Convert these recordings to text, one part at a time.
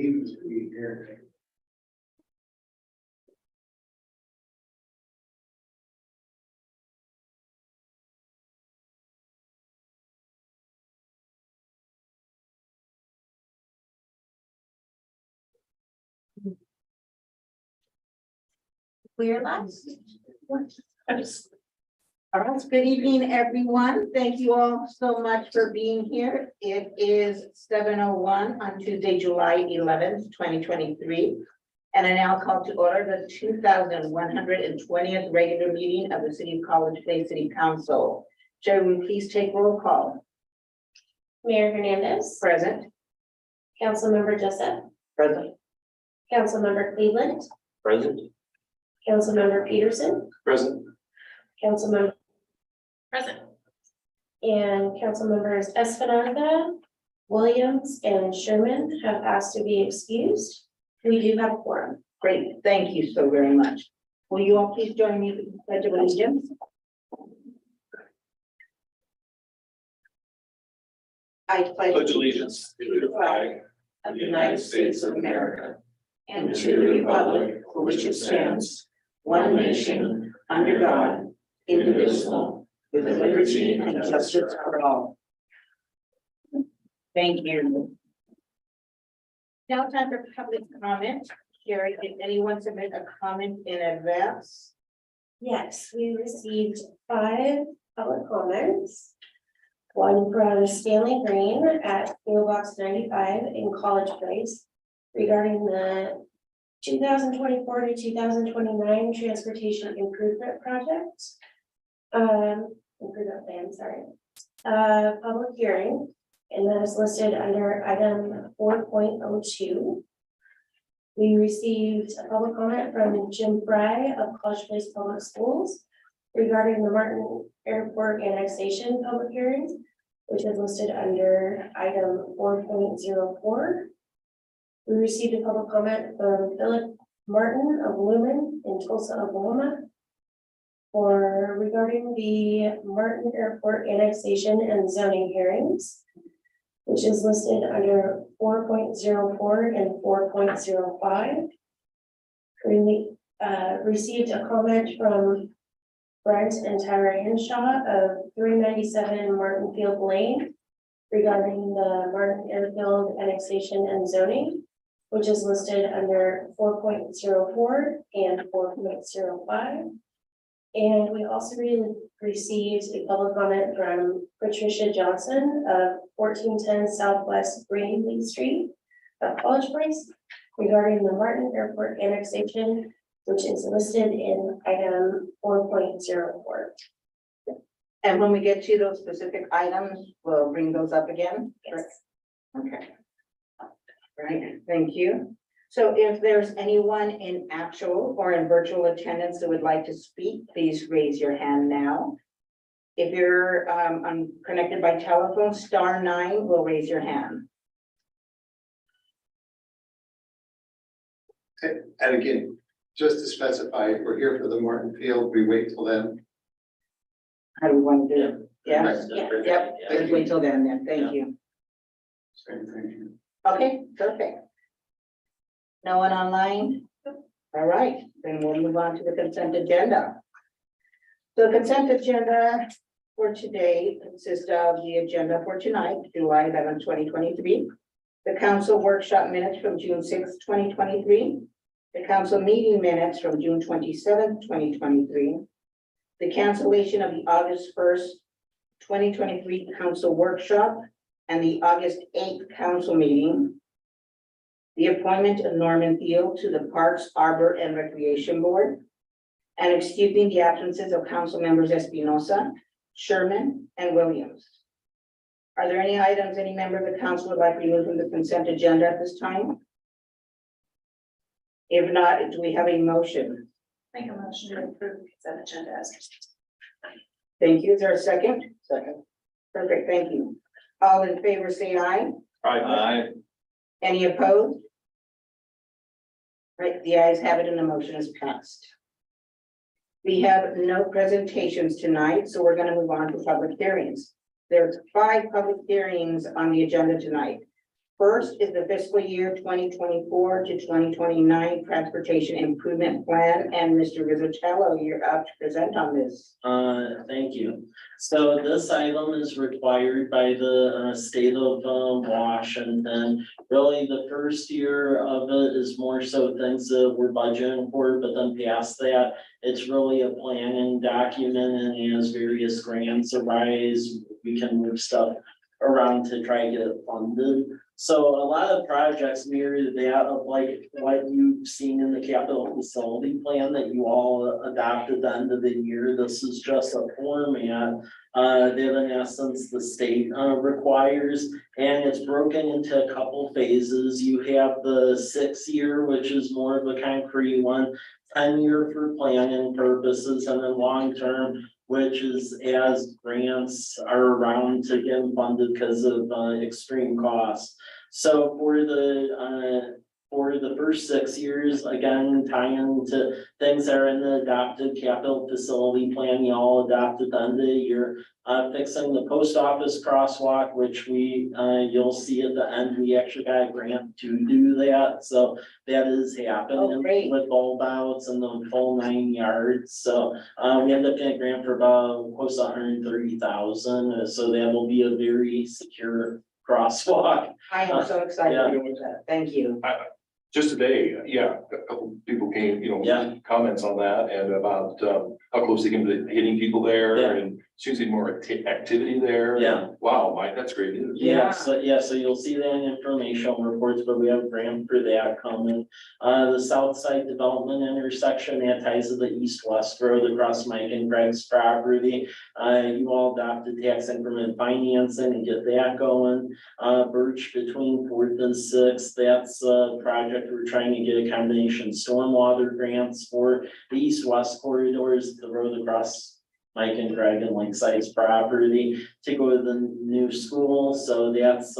Stevens be here. We're last. All right, good evening, everyone. Thank you all so much for being here. It is 7:01 on Tuesday, July 11th, 2023. And I now call to order the 2120th regular meeting of the City of College Place City Council. Chair, will you please take roll call? Mayor Hernandez, Present. Councilmember Jessup, Present. Councilmember Cleveland, Present. Councilmember Peterson, Present. Councilmember Present. and Councilmembers Espinoza, Williams, and Sherman have asked to be excused. We do have a quorum. Great, thank you so very much. Will you all please join me for the pledge of allegiance? I Pledge allegiance to the flag of the United States of America and to the republic for which it stands, one nation, under God, indivisible, with liberty and justice for all. Thank you. Now time for public comment. Sherry, did anyone submit a comment in advance? Yes, we received 5 public comments. One from Stanley Green at PO Box 95 in College Place regarding the 2024 to 2029 Transportation Improvement Project. Improvement plan, sorry. Public hearing, and that is listed under item 4.02. We received a public comment from Jim Fry of College Place Public Schools regarding the Martin Airport annexation public hearing, which is listed under item 4.04. We received a public comment from Philip Martin of Lumen in Tulsa, Oklahoma, for regarding the Martin Airport annexation and zoning hearings, which is listed under 4.04 and 4.05. We received a comment from Brent and Tyra Henshaw of 397 Martin Field Lane regarding the Martin Airfield annexation and zoning, which is listed under 4.04 and 4.05. And we also received a public comment from Patricia Johnson of 1410 Southwest Greenlee Street of College Place regarding the Martin Airport annexation, which is listed in item 4.04. And when we get to those specific items, we'll bring those up again? Yes. Okay. Right, thank you. So if there's anyone in actual or in virtual attendance that would like to speak, please raise your hand now. If you're connected by telephone, *9 will raise your hand. And again, just to specify, if we're here for the Martin Field, we wait till then. How do we want to do it? Yeah, Right. yep, let's wait till then, thank you. Same thing. Okay, perfect. No one online? All right, then we'll move on to the consent agenda. The consent agenda for today consists of the agenda for tonight, July 11th, 2023. The council workshop minutes from June 6th, 2023. The council meeting minutes from June 27th, 2023. The cancellation of the August 1st, 2023 council workshop and the August 8th council meeting. The appointment of Norman Thiel to the Parks, Arbor, and Recreation Board, and excusing the absences of council members Espinoza, Sherman, and Williams. Are there any items any member of the council would like removed from the consent agenda at this time? If not, do we have a motion? Make a motion to approve the consent agenda as presented. Thank you. Is there a second? Second. Perfect, thank you. All in favor, say aye. Aye. Any opposed? Right, the ayes have it and the motion is passed. We have no presentations tonight, so we're going to move on to public hearings. There's 5 public hearings on the agenda tonight. First is the fiscal year 2024 to 2029 Transportation Improvement Plan, and Mr. Rizzutello, you're up to present on this. Thank you. So this item is required by the state of Washington. Really, the first year of it is more so things that we're budgeting for, but then past that, it's really a planning document, and as various grants arise, we can move stuff around to try to get it funded. So a lot of projects mirror that of like what you've seen in the capital facility plan that you all adopted at the end of the year. This is just a format that in essence the state requires, and it's broken into a couple phases. You have the 6-year, which is more of a concrete one, 10-year for planning purposes, and then long-term, which is as grants are around to get funded because of extreme costs. So for the first 6 years, again, tying to things that are in the adopted capital facility plan, you all adopted the end of the year. Fixing the post office crosswalk, which you'll see at the end, we actually got a grant to do that, so that is happening. Oh, great. With bulb outs and the full 9 yards, so we ended up getting a grant for about close to 130,000, so that will be a very secure crosswalk. I am so excited Yeah. to hear that. Thank you. Just today, yeah, a couple people came, Yeah. comments on that and about how close they can be hitting people there Yeah. and seems to be more activity there. Yeah. Wow, Mike, that's great news. Yeah. So you'll see that in informational reports, but we have a grant for that coming. The south side development intersection that ties to the east-west road across Mike and Greg's property. You all adopted tax increment financing and get that going. Birch between 4th and 6th, that's a project we're trying to get a combination stormwater grants for. The east-west corridors, the road across Mike and Greg and Lakeside's property to go to the new school, so that's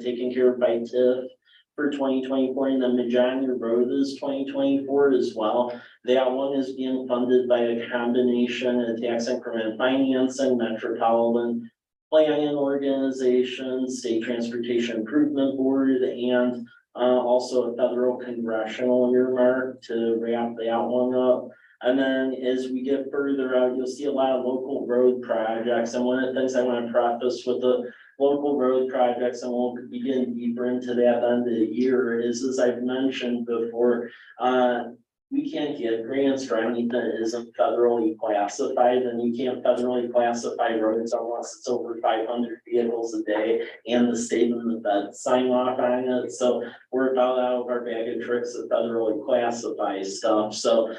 taken care of by TIF for 2024, and then Majania Road is 2024 as well. That one is being funded by a combination of tax increment financing, metropolitan planning organization, state transportation improvement board, and also a federal congressional earmark to wrap that one up. And then as we get further out, you'll see a lot of local road projects. And one of the things I want to preface with the local road projects, and we'll be getting deeper into that end of the year, is as I've mentioned before, we can't get grants for anything that isn't federally classified, and you can't federally classify roads unless it's over 500 vehicles a day and the state and the fed sign off on it. So we're about out of our bag of tricks to federally classify stuff. So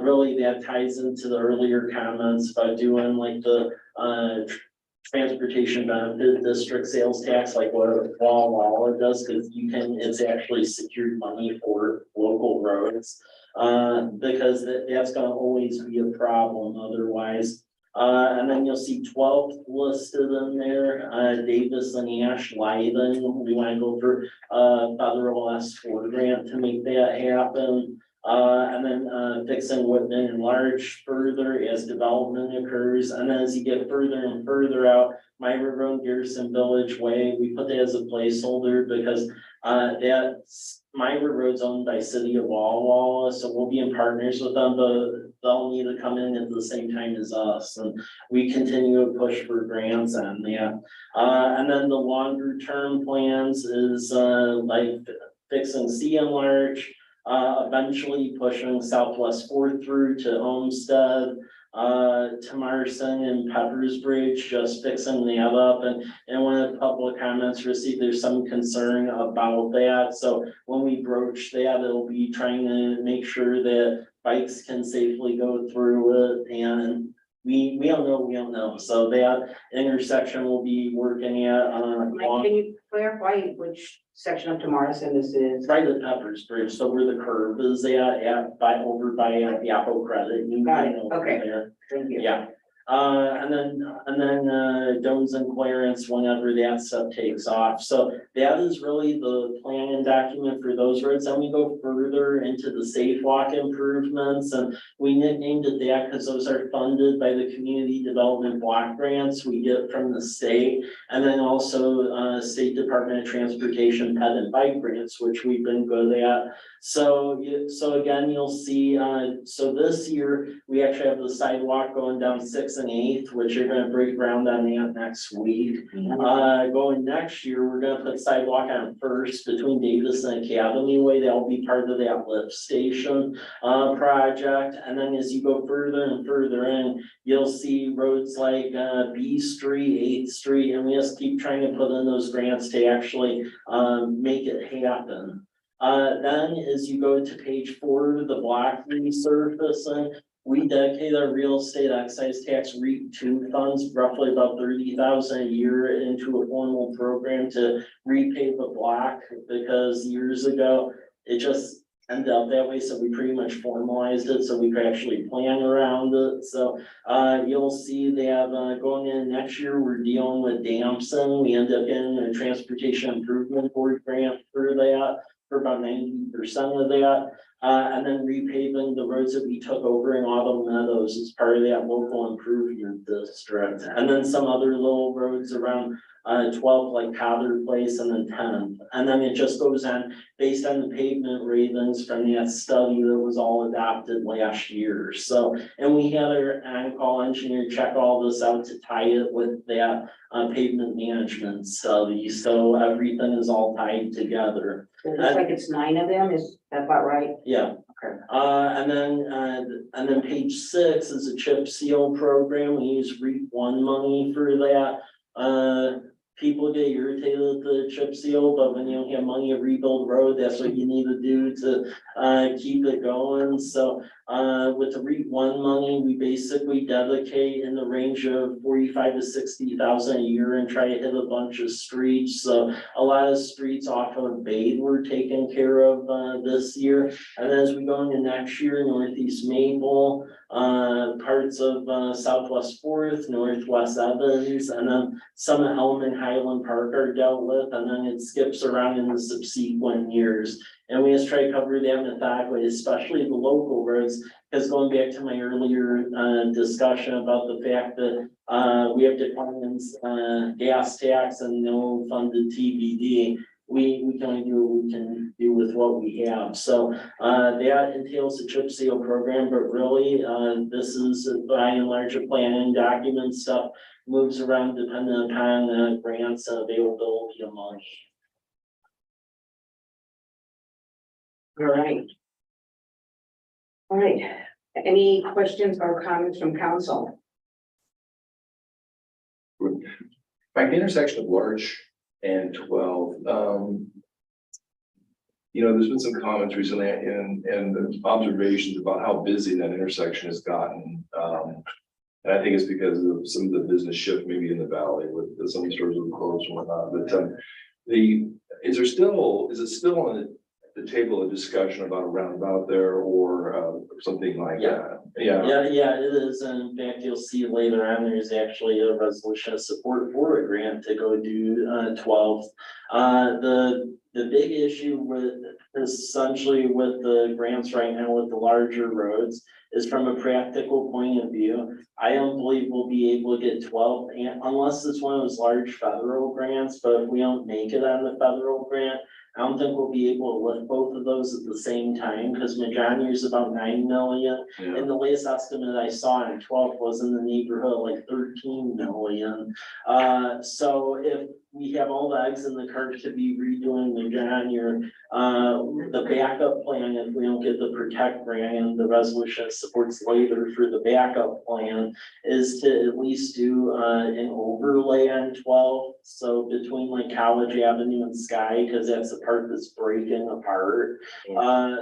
really that ties into the earlier comments about doing like the transportation benefit district sales tax, like what Walla does, because it's actually secured money for local roads. Because that's gonna always be a problem otherwise. And then you'll see 12 listed in there, Davis and Ash Lyden. We wanna go for federal S4 grant to make that happen. And then fixing Whitman and Large further as development occurs. And then as you get further and further out, Myra Road, Garrison Village Way, we put that as a placeholder because that's Myra Road's owned by City of Walla Walla, so we'll be in partners with them, but they'll need to come in at the same time as us, and we continue to push for grants on that. And then the longer term plans is like fixing CM Large, eventually pushing Southwest 4th through to Homestead, to Marson and Pepper's Bridge, just fixing that up. And one of the public comments received, there's some concern about that. So when we broach that, it'll be trying to make sure that bikes can safely go through it. And we don't know. So that intersection will be working at, Mike, can you clarify which section of Tomarson this is? right at Pepper's Bridge, so where the curve is over by the Apple Credit Union. Got it, over okay. there. Thank you. Yeah, And then Jones and Clarence whenever that stuff takes off. So that is really the plan and document for those roads. Then we go further into the safe walk improvements, and we nicknamed it that because those are funded by the community development block grants we get from the state. And then also State Department of Transportation ped and bike grants, which we've been good at. So again, you'll see, so this year, we actually have the sidewalk going down 6th and 8th, which you're gonna break ground on that next week. Going next year, we're gonna put sidewalk on First between Davis and Academy Way. That'll be part of that lift station project. And then as you go further and further in, you'll see roads like B Street, 8th Street, and we just keep trying to put in those grants to actually make it happen. Then as you go to page 4, the block resurfacing, we dedicate our real estate excise tax REAP 2 funds, roughly about 30,000 a year, into a formal program to repave the block, because years ago, it just ended up that way, so we pretty much formalized it so we could actually plan around it. So you'll see that going in next year, we're dealing with Damson. We end up getting a transportation improvement board grant for that, for about 90% of that. And then repaving the roads that we took over in Autumn Meadows as part of that local improvement district. And then some other little roads around 12, like Cotter Place, and then 10th. And then it just goes on based on the pavement ravens from that study that was all adopted last year. So, and we had our on-call engineer check all this out to tie it with that pavement management study. So everything is all tied together. It looks like it's 9 of them, is that about right? Yeah. Okay. And then page 6 is a chip seal program. We use REAP 1 money for that. People get irritated at the chip seal, but when you don't have money to rebuild road, that's what you need to do to keep it going. So with the REAP 1 money, we basically dedicate in the range of 45 to 60,000 a year and try to hit a bunch of streets. So a lot of streets off of Bade were taken care of this year. And as we go into next year, Northeast Maple, parts of Southwest 4th, Northwest Evans, and then some of Elm and Highland Park are dealt with, and then it skips around in the subsequent years. And we just try to cover that methodically, especially the local roads, because going back to my earlier discussion about the fact that we have declining gas tax and no funded TBD. We can only do what we can do with what we have. So that entails the chip seal program, but really this is by and large a planning document. Stuff moves around depending upon grants and availability of money. All right. All right, any questions or comments from council? Like the intersection of Larch and 12, there's been some comments recently and observations about how busy that intersection has gotten. And I think it's because of some of the business shift maybe in the valley with some of the stores that were closed and whatnot. But is it still on the table of discussion about a roundabout there or something like that? Yeah. Yeah, it is. And in fact, you'll see later on, there's actually a resolution of support for a grant to go do 12th. The big issue with essentially with the grants right now with the larger roads is from a practical point of view. I don't believe we'll be able to get 12 and unless it's one of those large federal grants, but if we don't make it on the federal grant, I don't think we'll be able to lift both of those at the same time because Majani is about 9 million. Yeah. And the latest estimate I saw in 12 was in the neighborhood of like 13 million. So if we have all the eggs in the cart to be redoing Majani or the backup plan, if we don't get the Protect grant and the resolution supports later for the backup plan, is to at least do an overlay on 12. So between like College Avenue and Sky, because that's the part that's breaking apart.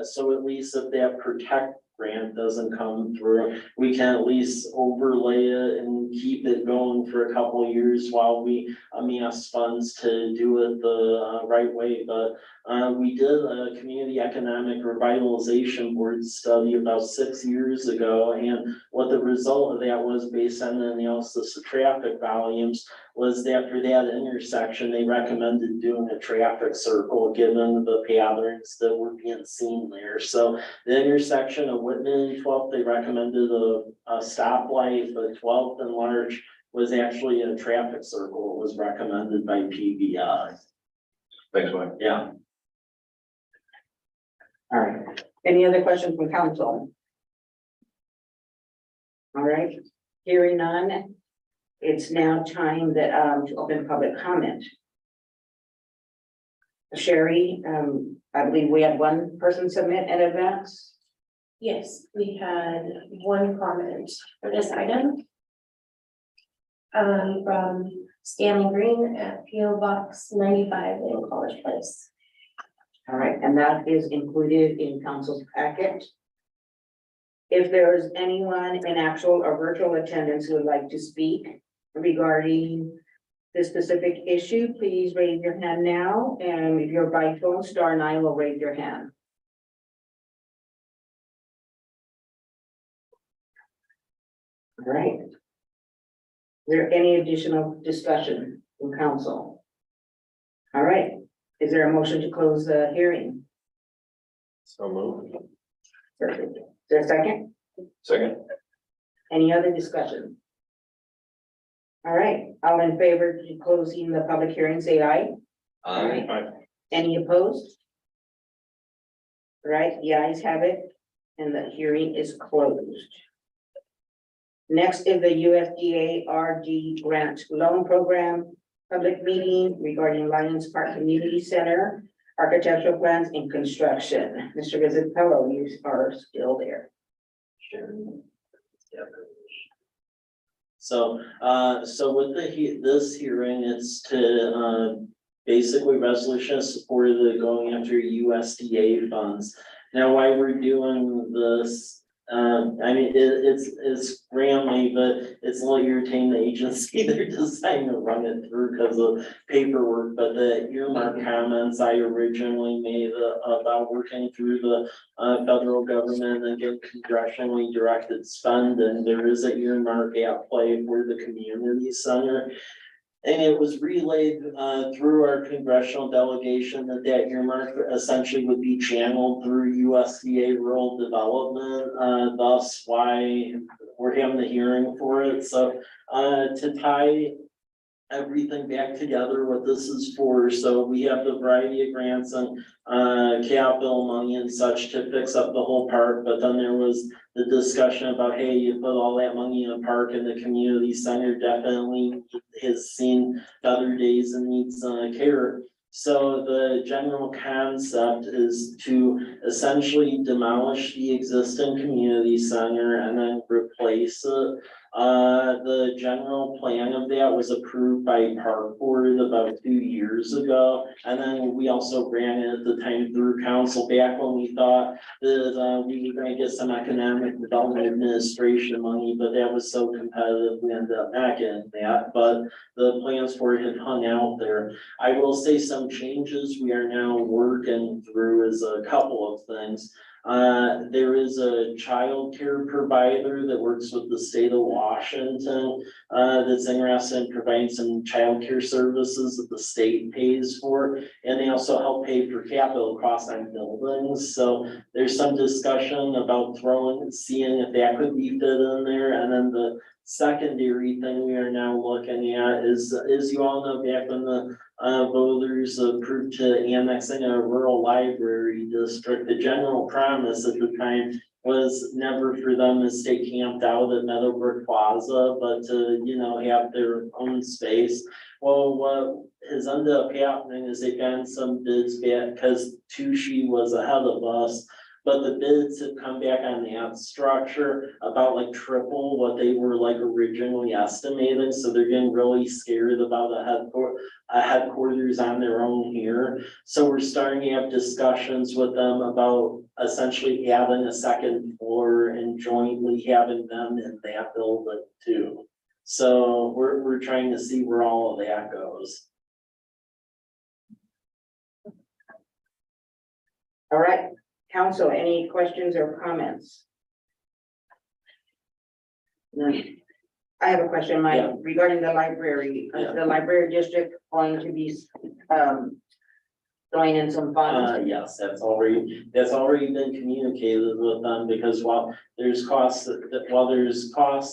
So at least if that Protect grant doesn't come through, we can at least overlay it and keep it going for a couple of years while we amass funds to do it the right way. But we did a community economic revitalization board study about 6 years ago, and what the result of that was, based on the analysis of traffic volumes, was that for that intersection, they recommended doing a traffic circle given the patterns that were being seen there. So the intersection of Whitman and 12th, they recommended a stoplight, but 12th and Larch was actually a traffic circle. It was recommended by PBI. Thanks, Mike. Yeah. All right. Any other questions from council? All right, hearing none. It's now time that, to open public comment. Sherry, I believe we had one person submit in advance. Yes, we had one comment for this item. From Stanley Green at PO Box 95 in College Place. All right, and that is included in council's packet. If there is anyone in actual or virtual attendance who would like to speak regarding this specific issue, please raise your hand now. And if you're by phone, *9 will raise your hand. All right. Is there any additional discussion from council? All right, is there a motion to close the hearing? So moved. Perfect. Is there a second? Second. Any other discussion? All right, all in favor to closing the public hearing, say aye. Aye. Any opposed? All right, the ayes have it, and the hearing is closed. Next is the USDA RD grant loan program, public meeting regarding Lions Park Community Center, architectural plans and construction. Mr. Vizitello, you are still there. Sure. So, with this hearing, it's to, basically resolution of support of the going after USDA funds. Now, why we're doing this, I mean, it's grantly, but it's a little irritating the agency, they're deciding to run it through because of paperwork. But the earmark comments I originally made about working through the federal government and get congressionally directed spend, and there is an earmark at play for the community center. And it was relayed through our congressional delegation that earmark essentially would be channeled through USDA rural development. Thus why we're having the hearing for it. So to tie everything back together, what this is for. So we have the variety of grants and capital money and such to fix up the whole park. But then there was the discussion about, hey, you put all that money in a park, and the community center definitely has seen better days and needs care. So the general concept is to essentially demolish the existing community center and then replace it. The general plan of that was approved by Park Board about 2 years ago. And then we also ran it at the time through council back when we thought that we were gonna get some economic development administration money, but that was so competitive, we ended up not getting that. But the plans for it had hung out there. I will say some changes we are now working through is a couple of things. There is a child care provider that works with the state of Washington that's interested in providing some child care services that the state pays for. And they also help pay for capital costs on buildings. So there's some discussion about seeing if that could be fit in there. And then the secondary thing we are now looking at is you all know, back when the voters approved to annexing a rural library district, the general promise at the time was never for them to stay camped out at Meadowbrook Plaza, but to, you know, have their own space. Well, what has ended up happening is they got some bids back because Tushy was ahead of us. But the bids have come back on that structure about like triple what they were like originally estimated, so they're getting really scared about a headquarters on their own here. So we're starting to have discussions with them about essentially adding a second floor and jointly having them in that building too. So we're trying to see where all of that goes. All right, council, any questions or comments? No. I have a question, Yeah. Mike, regarding the library. Yeah. Is the library district going to be, throwing in some funds? Yes, that's already been communicated with them, because while there's cost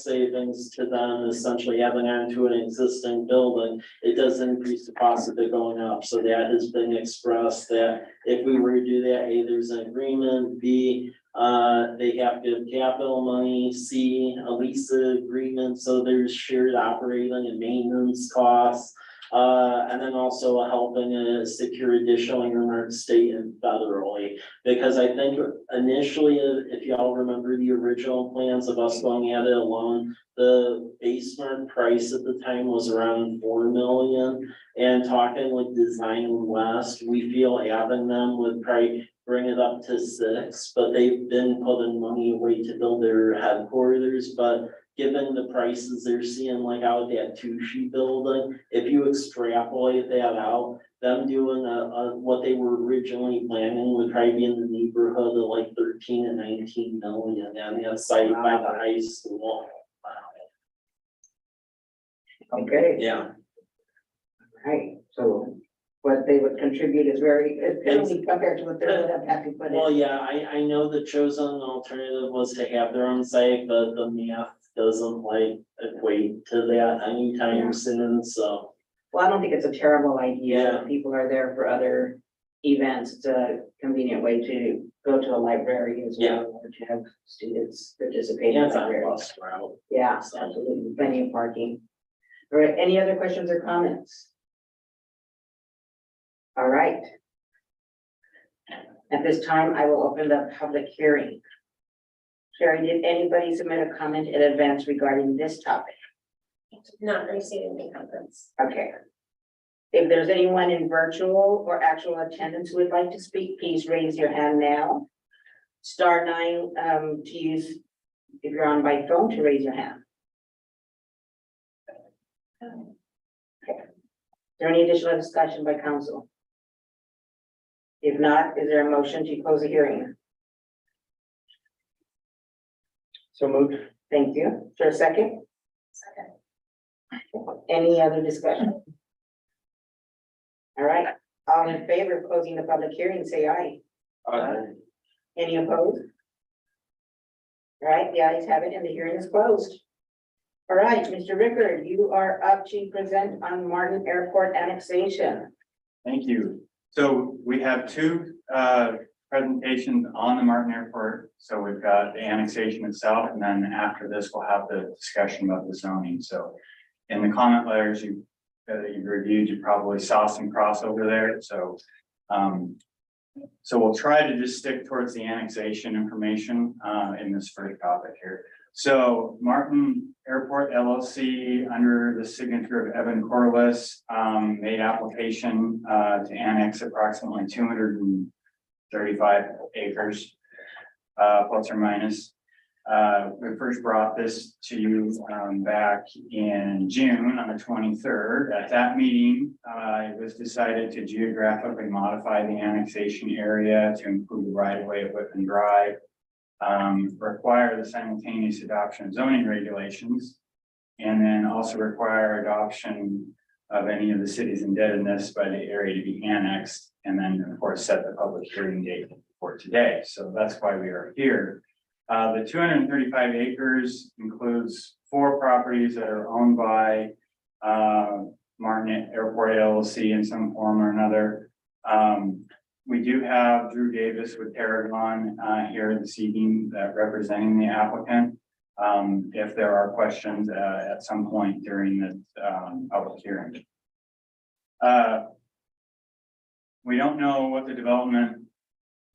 savings to them, essentially having onto an existing building, it does increase the cost of it going up. So that has been expressed that if we were to do that, A, there's an agreement, B, they have to have capital money, C, a lease agreement, so there's shared operating and maintenance costs. And then also helping secure additional earmark state and federally. Because I think initially, if y'all remember the original plans of us going at it alone, the basement price at the time was around 4 million. And talking with Design West, we feel having them would probably bring it up to 6, but they've been putting money away to build their headquarters, but given the prices they're seeing like out at that Tushy building, if you extrapolate that out, them doing what they were originally planning would probably be in the neighborhood of like 13 and 19 million on that site by the high school. Okay, Yeah, right, so what they would contribute is very, it's compared to what they would have had to put well, in. yeah, I know the chosen alternative was to have their own site, but the math doesn't like equate to that anytime soon, so. Well, I don't think it's a terrible idea. Yeah. If people are there for other events. It's a convenient way to go to a library as Yeah. well, or to have students participate in Yeah, the it's on a library. bus route. Yeah, absolutely, plenty of parking. All right, any other questions or comments? All right. At this time, I will open the public hearing. Sherry, did anybody submit a comment in advance regarding this topic? Not receiving any comments. Okay. If there's anyone in virtual or actual attendance who would like to speak, please raise your hand now. Star 9 to use if you're on by phone to raise your hand. Okay. Is there any additional discussion by council? If not, is there a motion to close the hearing? So moved. Thank you. Is there a second? Second. Any other discussion? All right, all in favor of closing the public hearing, say aye. Any opposed? All right, the ayes have it and the hearing is closed. All right, Mr. Rickard, you are up to present on Martin Airport annexation. Thank you. So we have two presentations on the Martin Airport. So we've got the annexation itself, and then after this, we'll have the discussion about the zoning. So in the comment letters that you've reviewed, you probably saw some crossover there. So we'll try to just stick towards the annexation information in this first topic here. So Martin Airport LLC, under the signature of Evan Corliss, made application to annex approximately 235 acres, plus or minus. We first brought this to you back in June on the 23rd. At that meeting, it was decided to geographically modify the annexation area to include the right of way of Whitman Drive, require the simultaneous adoption of zoning regulations, and then also require adoption of any of the city's indebtedness by the area to be annexed, and then of course set the public hearing date for today. So that's why we are here. The 235 acres includes 4 properties that are owned by Martin Airport LLC in some form or another. We do have Drew Davis with Paragon here this evening representing the applicant. If there are questions at some point during the public hearing. We don't know what the development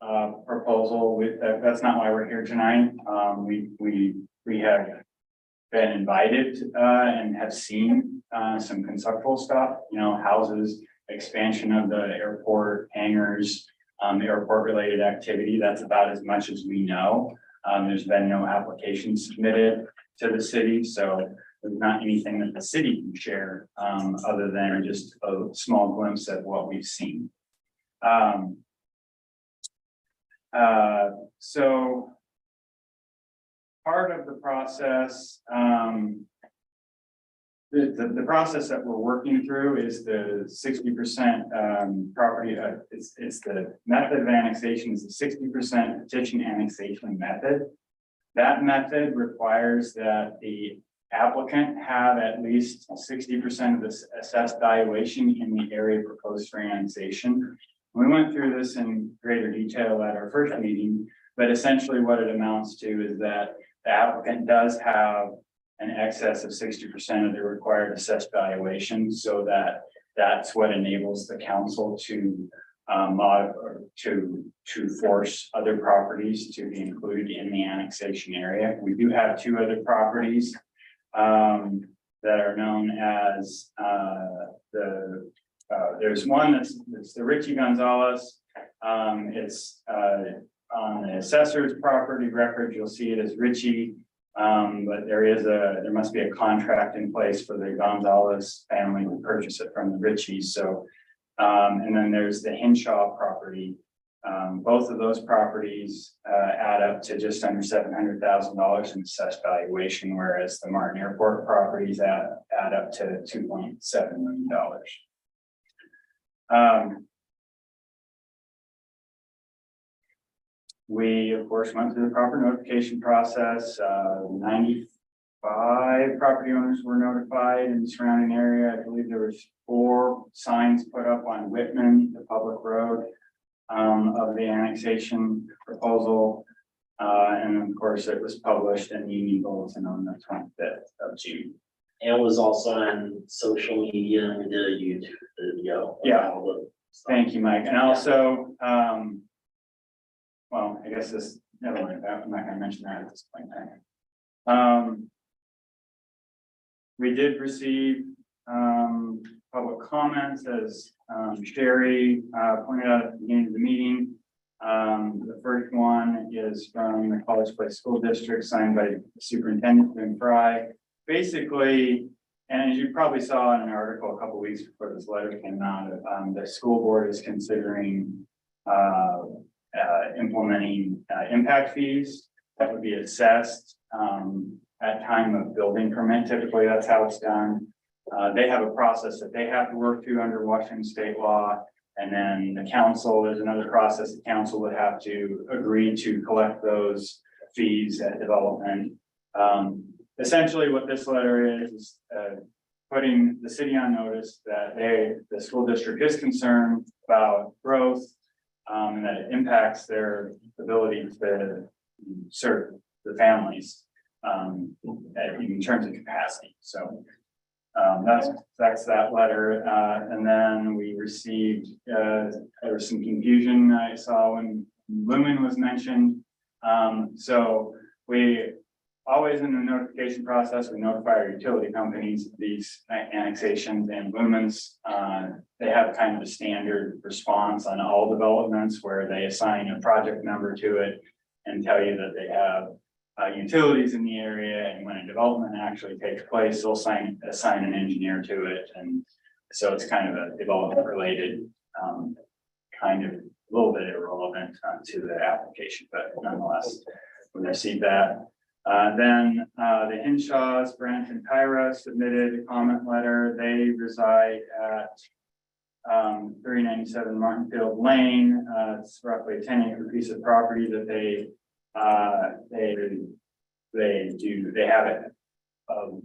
proposal with, that's not why we're here tonight. We have been invited, and have seen, some conceptual stuff, you know, houses, expansion of the airport, hangars, airport related activity. That's about as much as we know. There's been no application submitted to the city, so there's not anything that the city can share, other than just a small glimpse of what we've seen. So part of the process, the process that we're working through is the 60% property, it's the method of annexation is the 60% petition annexation method. That method requires that the applicant have at least 60% of the assessed valuation in the area proposed for annexation. We went through this in greater detail at our first meeting, but essentially what it amounts to is that the applicant does have an excess of 60% of the required assessed valuation, so that's what enables the council to to force other properties to be included in the annexation area. We do have two other properties that are known as there's one that's the Richie Gonzalez. It's on the assessor's property record, you'll see it as Richie. But there must be a contract in place for the Gonzalez family to purchase it from the Richies. So, and then there's the Henshaw property. Both of those properties add up to just under $700,000 in assessed valuation, whereas the Martin Airport properties add up to $2.7 million. We, of course, went through the proper notification process. 95 property owners were notified in the surrounding area. I believe there was 4 signs put up on Whitman, the public road, of the annexation proposal. And of course, it was published in the Union Bulletin on the 25th of June. And it was also on social media and the YouTube video. Yeah. Thank you, Mike. And also, well, I guess this, never mind, I'm not gonna mention that at this point in time. We did receive public comments, as Sherry pointed out at the beginning of the meeting. The first one is from the College Place School District, signed by Superintendent Jim Fry. Basically, and as you probably saw in an article a couple weeks before this letter came out, the school board is considering implementing impact fees that would be assessed at time of building permit. Typically, that's how it's done. They have a process that they have to work through under Washington state law. And then the council, there's another process the council would have to agree to collect those fees at development. Essentially what this letter is putting the city on notice that the school district is concerned about growth, and that it impacts their ability to serve the families in terms of capacity. So that's that letter. And then we received, there was some confusion I saw when Lumen was mentioned. So we always in the notification process, we notify our utility companies of these annexations and Lumen's. They have kind of a standard response on all developments where they assign a project number to it and tell you that they have utilities in the area, and when a development actually takes place, they'll assign an engineer to it. And so it's kind of a development related, kind of a little bit irrelevant to the application, but nonetheless, we received that. Then the Henshaws, Brent and Kyra submitted a comment letter. They reside at 397 Martinfield Lane. It's roughly a 10-acre piece of property that they have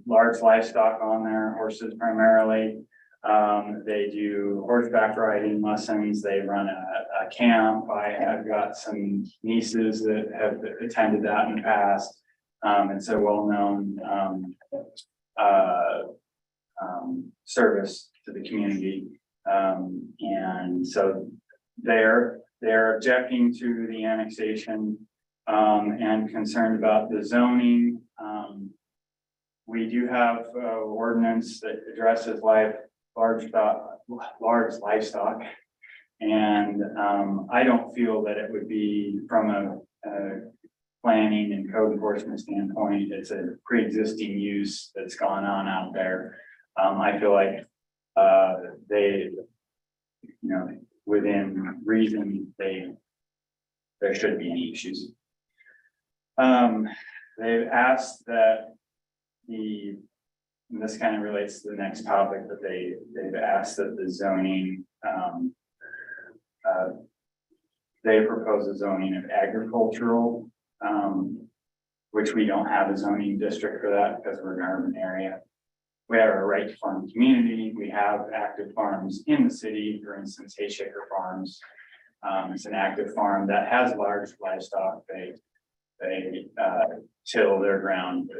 large livestock on there, horses primarily. They do horseback riding lessons. They run a camp. I have got some nieces that have attended that in the past. It's a well-known service to the community. And so there, they're objecting to the annexation, and concerned about the zoning. We do have, ordinance that addresses large livestock. And, I don't feel that it would be from a planning and code enforcement standpoint, it's a pre-existing use that's gone on out there. I feel like, they, within reason, there shouldn't be any issues. They've asked that and this kind of relates to the next topic, that they've asked that the zoning, they propose a zoning of agricultural, which we don't have a zoning district for that because we're an urban area. We have a right to farm community. We have active farms in the city, for instance, Hayshaker Farms. It's an active farm that has large livestock. They till their ground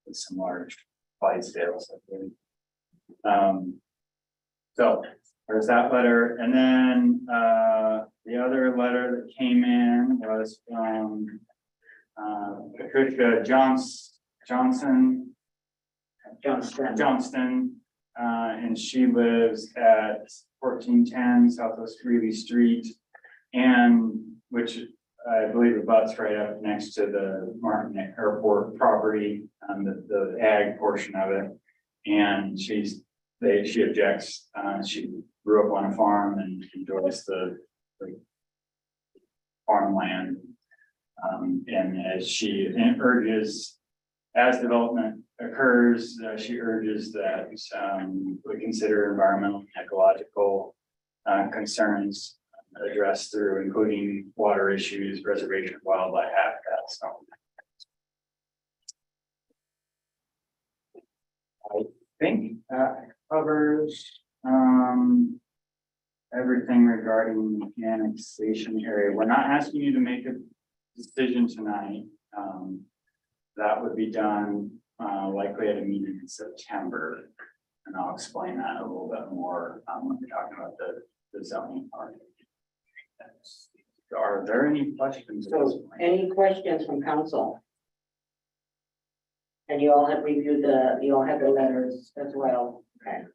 with some large Clydesdales. So there's that letter, and then the other letter that came in was from Patricia Johnston, and she lives at 1410 Southwest Greeley Street, and which I believe abuts right up next to the Martin Airport property, the ag portion of it. And she objects, she grew up on a farm and enjoys the farmland. And as she urges, as development occurs, she urges that we consider environmental and ecological concerns addressed through including water issues, preservation of wildlife habitat. So I think that covers everything regarding the annexation area. We're not asking you to make a decision tonight. That would be done likely at a meeting in September, and I'll explain that a little bit more when we're talking about the zoning part. Are there any questions? So any questions from council? And you all have reviewed you all have the letters as well. Okay,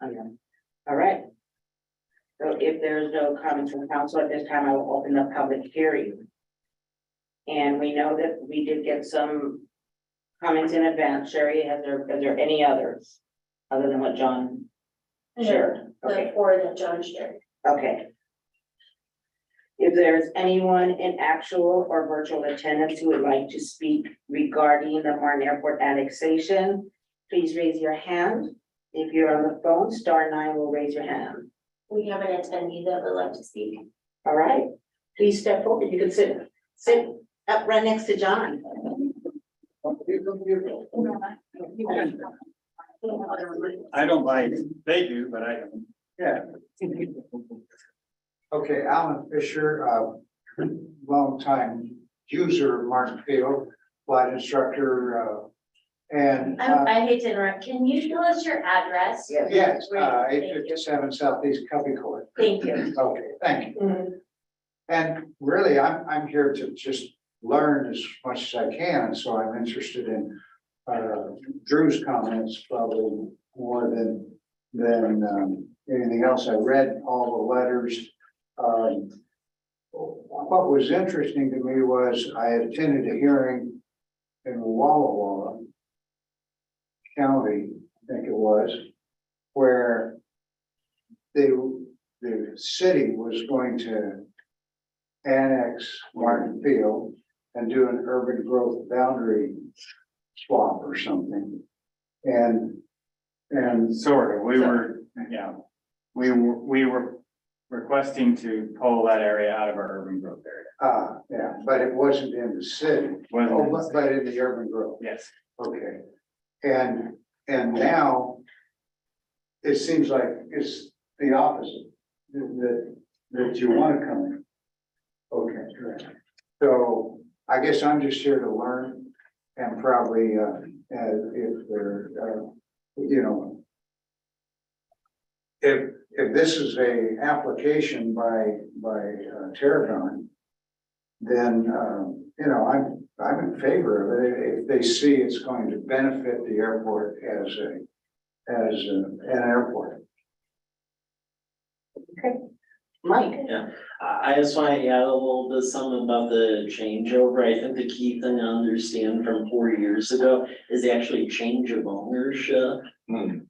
all right. So if there's no comments from council at this time, I will open the public hearing. And we know that we did get some comments in advance. Sherry, is there any others other than what John shared? The four that John shared. Okay. If there's anyone in actual or virtual attendance who would like to speak regarding the Martin Airport annexation, please raise your hand. If you're on the phone, *9 will raise your hand. We have an attendee that would like to speak. All right, please step forward. You can sit up right next to John. I don't like, they do, but I don't. Yeah. Okay, Alan Fisher, longtime user of Martin Field, flight instructor, and. I hate to interrupt. Can you tell us your address? Yes, Great, thank you. 857 Southeast Covey Court. Thank you. Okay, thank you. And really, I'm here to just learn as much as I can, so I'm interested in Drew's comments probably more than anything else. I read all the letters. What was interesting to me was I attended a hearing in Walla Walla County, I think it was, where the city was going to annex Martin Field and do an urban growth boundary swap or something. And Sort of, we were requesting to pull that area out of our urban growth area. yeah, but it wasn't in the city. But in the urban growth. Yes. Okay. And now it seems like it's the opposite, that you want to come in. Okay, great. So I guess I'm just here to learn, and probably if there, if if this is a application by Terragon, then, you know, I'm in favor of it if they see it's going to benefit the airport as an airport. Mike, I just want to add a little bit something about the changeover. I think the key thing to understand from 4 years ago is actually change of ownership.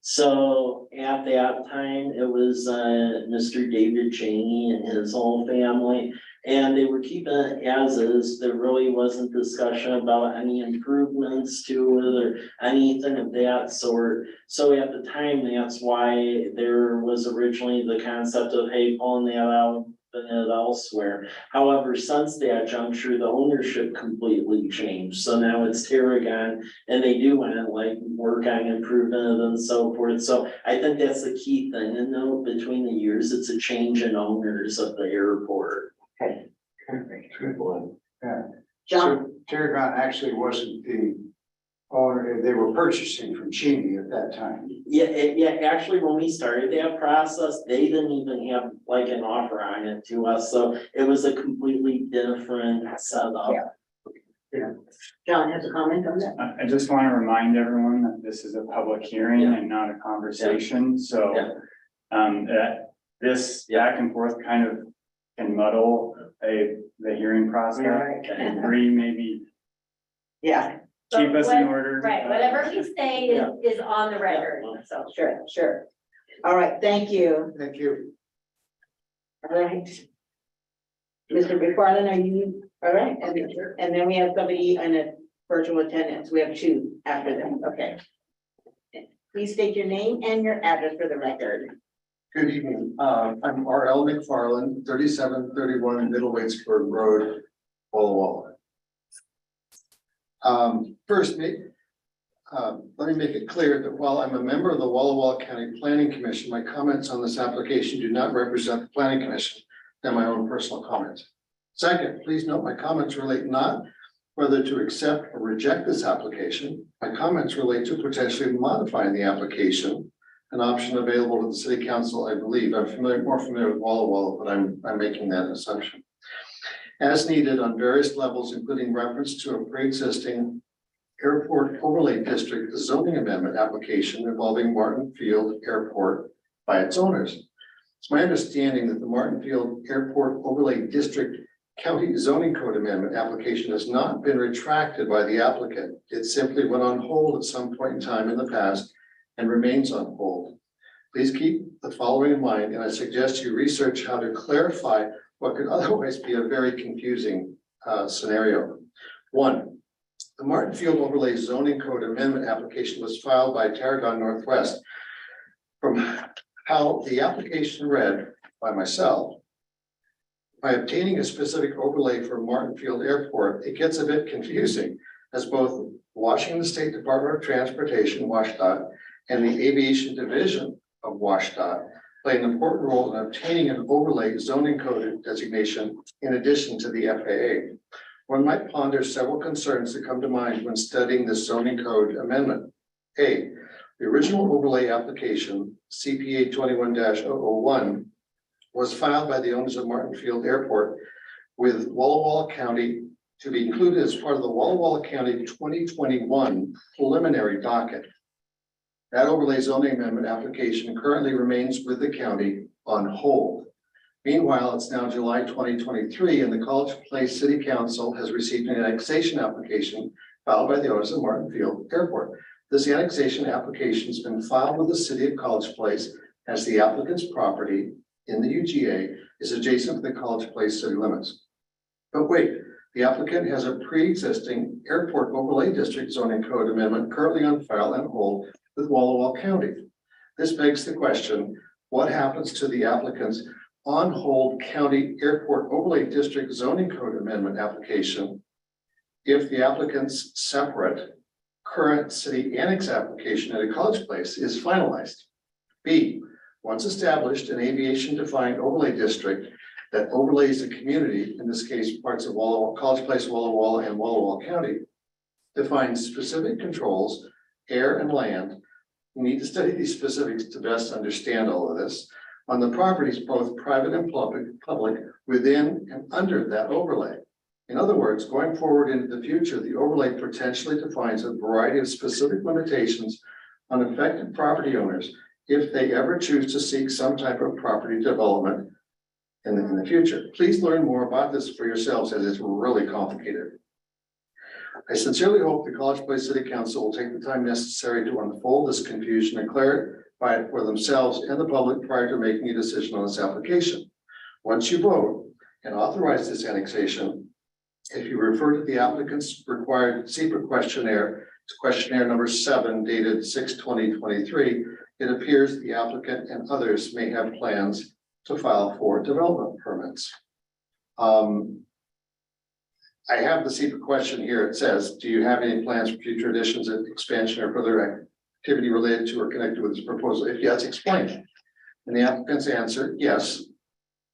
So at that time, it was Mr. David Cheney and his whole family. And they were keeping it as is. There really wasn't discussion about any improvements to it or anything of that sort. So at the time, that's why there was originally the concept of, hey, pulling that out, putting it elsewhere. However, since that juncture, the ownership completely changed. So now it's Terragon, and they do want to like work on improving it and so forth. So I think that's the key thing. And though between the years, it's a change in owners of the airport. Good one. John, So Terragon actually wasn't the owner, they were purchasing from Cheney at that time. Yeah, actually, when we started that process, they didn't even have like an offer on it to us, so it was a completely different setup. John has a comment on that? I just want to remind everyone that this is a public hearing Yeah. and not a conversation, so. Yeah. That this back and forth kind of can muddle the hearing process. Right. And Bree, maybe Yeah, keep us in What- order. Right, whatever we say is on the record, so. sure. All right, thank you. Thank you. All right. Mr. McFarland, are you, all right, and then we have somebody in a virtual attendance, we have two after them, okay. Please state your name and your address for the record. Good evening. I'm R.L. McFarland, 3731 Middle Waitsburg Road, Walla Walla. First, let me make it clear that while I'm a member of the Walla Walla County Planning Commission, my comments on this application do not represent the Planning Commission. They're my own personal comments. Second, please note my comments relate not whether to accept or reject this application. My comments relate to potentially modifying the application, an option available to the city council, I believe. I'm more familiar with Walla Walla, but I'm making that assumption. As needed on various levels, including reference to a pre-existing airport overlay district zoning amendment application involving Martin Field Airport by its owners. It's my understanding that the Martin Field Airport Overlay District County Zoning Code Amendment application has not been retracted by the applicant. It simply went on hold at some point in time in the past and remains on hold. Please keep the following in mind, and I suggest you research how to clarify what could otherwise be a very confusing scenario. One, the Martin Field Overlay Zoning Code Amendment application was filed by Terragon Northwest. From how the application read by myself, by obtaining a specific overlay for Martin Field Airport, it gets a bit confusing, as both Washington State Department of Transportation, WashDOT, and the Aviation Division of WashDOT play an important role in obtaining an overlay zoning code designation in addition to the FAA. One might ponder several concerns that come to mind when studying the zoning code amendment. A, the original overlay application, CPA 21-001, was filed by the owners of Martin Field Airport with Walla Walla County to be included as part of the Walla Walla County 2021 preliminary docket. That overlay zoning amendment application currently remains with the county on hold. Meanwhile, it's now July 2023 and the College Place City Council has received an annexation application filed by the owners of Martin Field Airport. This annexation application has been filed with the city of College Place as the applicant's property in the UGA is adjacent to the College Place city limits. But wait, the applicant has a pre-existing airport overlay district zoning code amendment currently on file and hold with Walla Walla County. This begs the question, what happens to the applicant's on hold county airport overlay district zoning code amendment application if the applicant's separate current city annex application at a College Place is finalized? B, once established, an aviation defined overlay district that overlays the community, in this case, parts of Walla Walla, College Place, Walla Walla, and Walla Walla County, defines specific controls, air and land. We need to study these specifics to best understand all of this. on the properties, both private and public, within and under that overlay. In other words, going forward into the future, the overlay potentially defines a variety of specific limitations on affected property owners if they ever choose to seek some type of property development in the future. Please learn more about this for yourselves, as it's really complicated. I sincerely hope the College Place City Council will take the time necessary to unfold this confusion and clarify it for themselves and the public prior to making a decision on this application. Once you vote and authorize this annexation, if you refer to the applicant's required secret questionnaire, it's questionnaire number 7 dated 6/20/23, it appears the applicant and others may have plans to file for development permits. I have the secret question here. It says, do you have any plans for future additions and expansion or further activity related to or connected with this proposal? If yes, explain. And the applicant's answer, yes.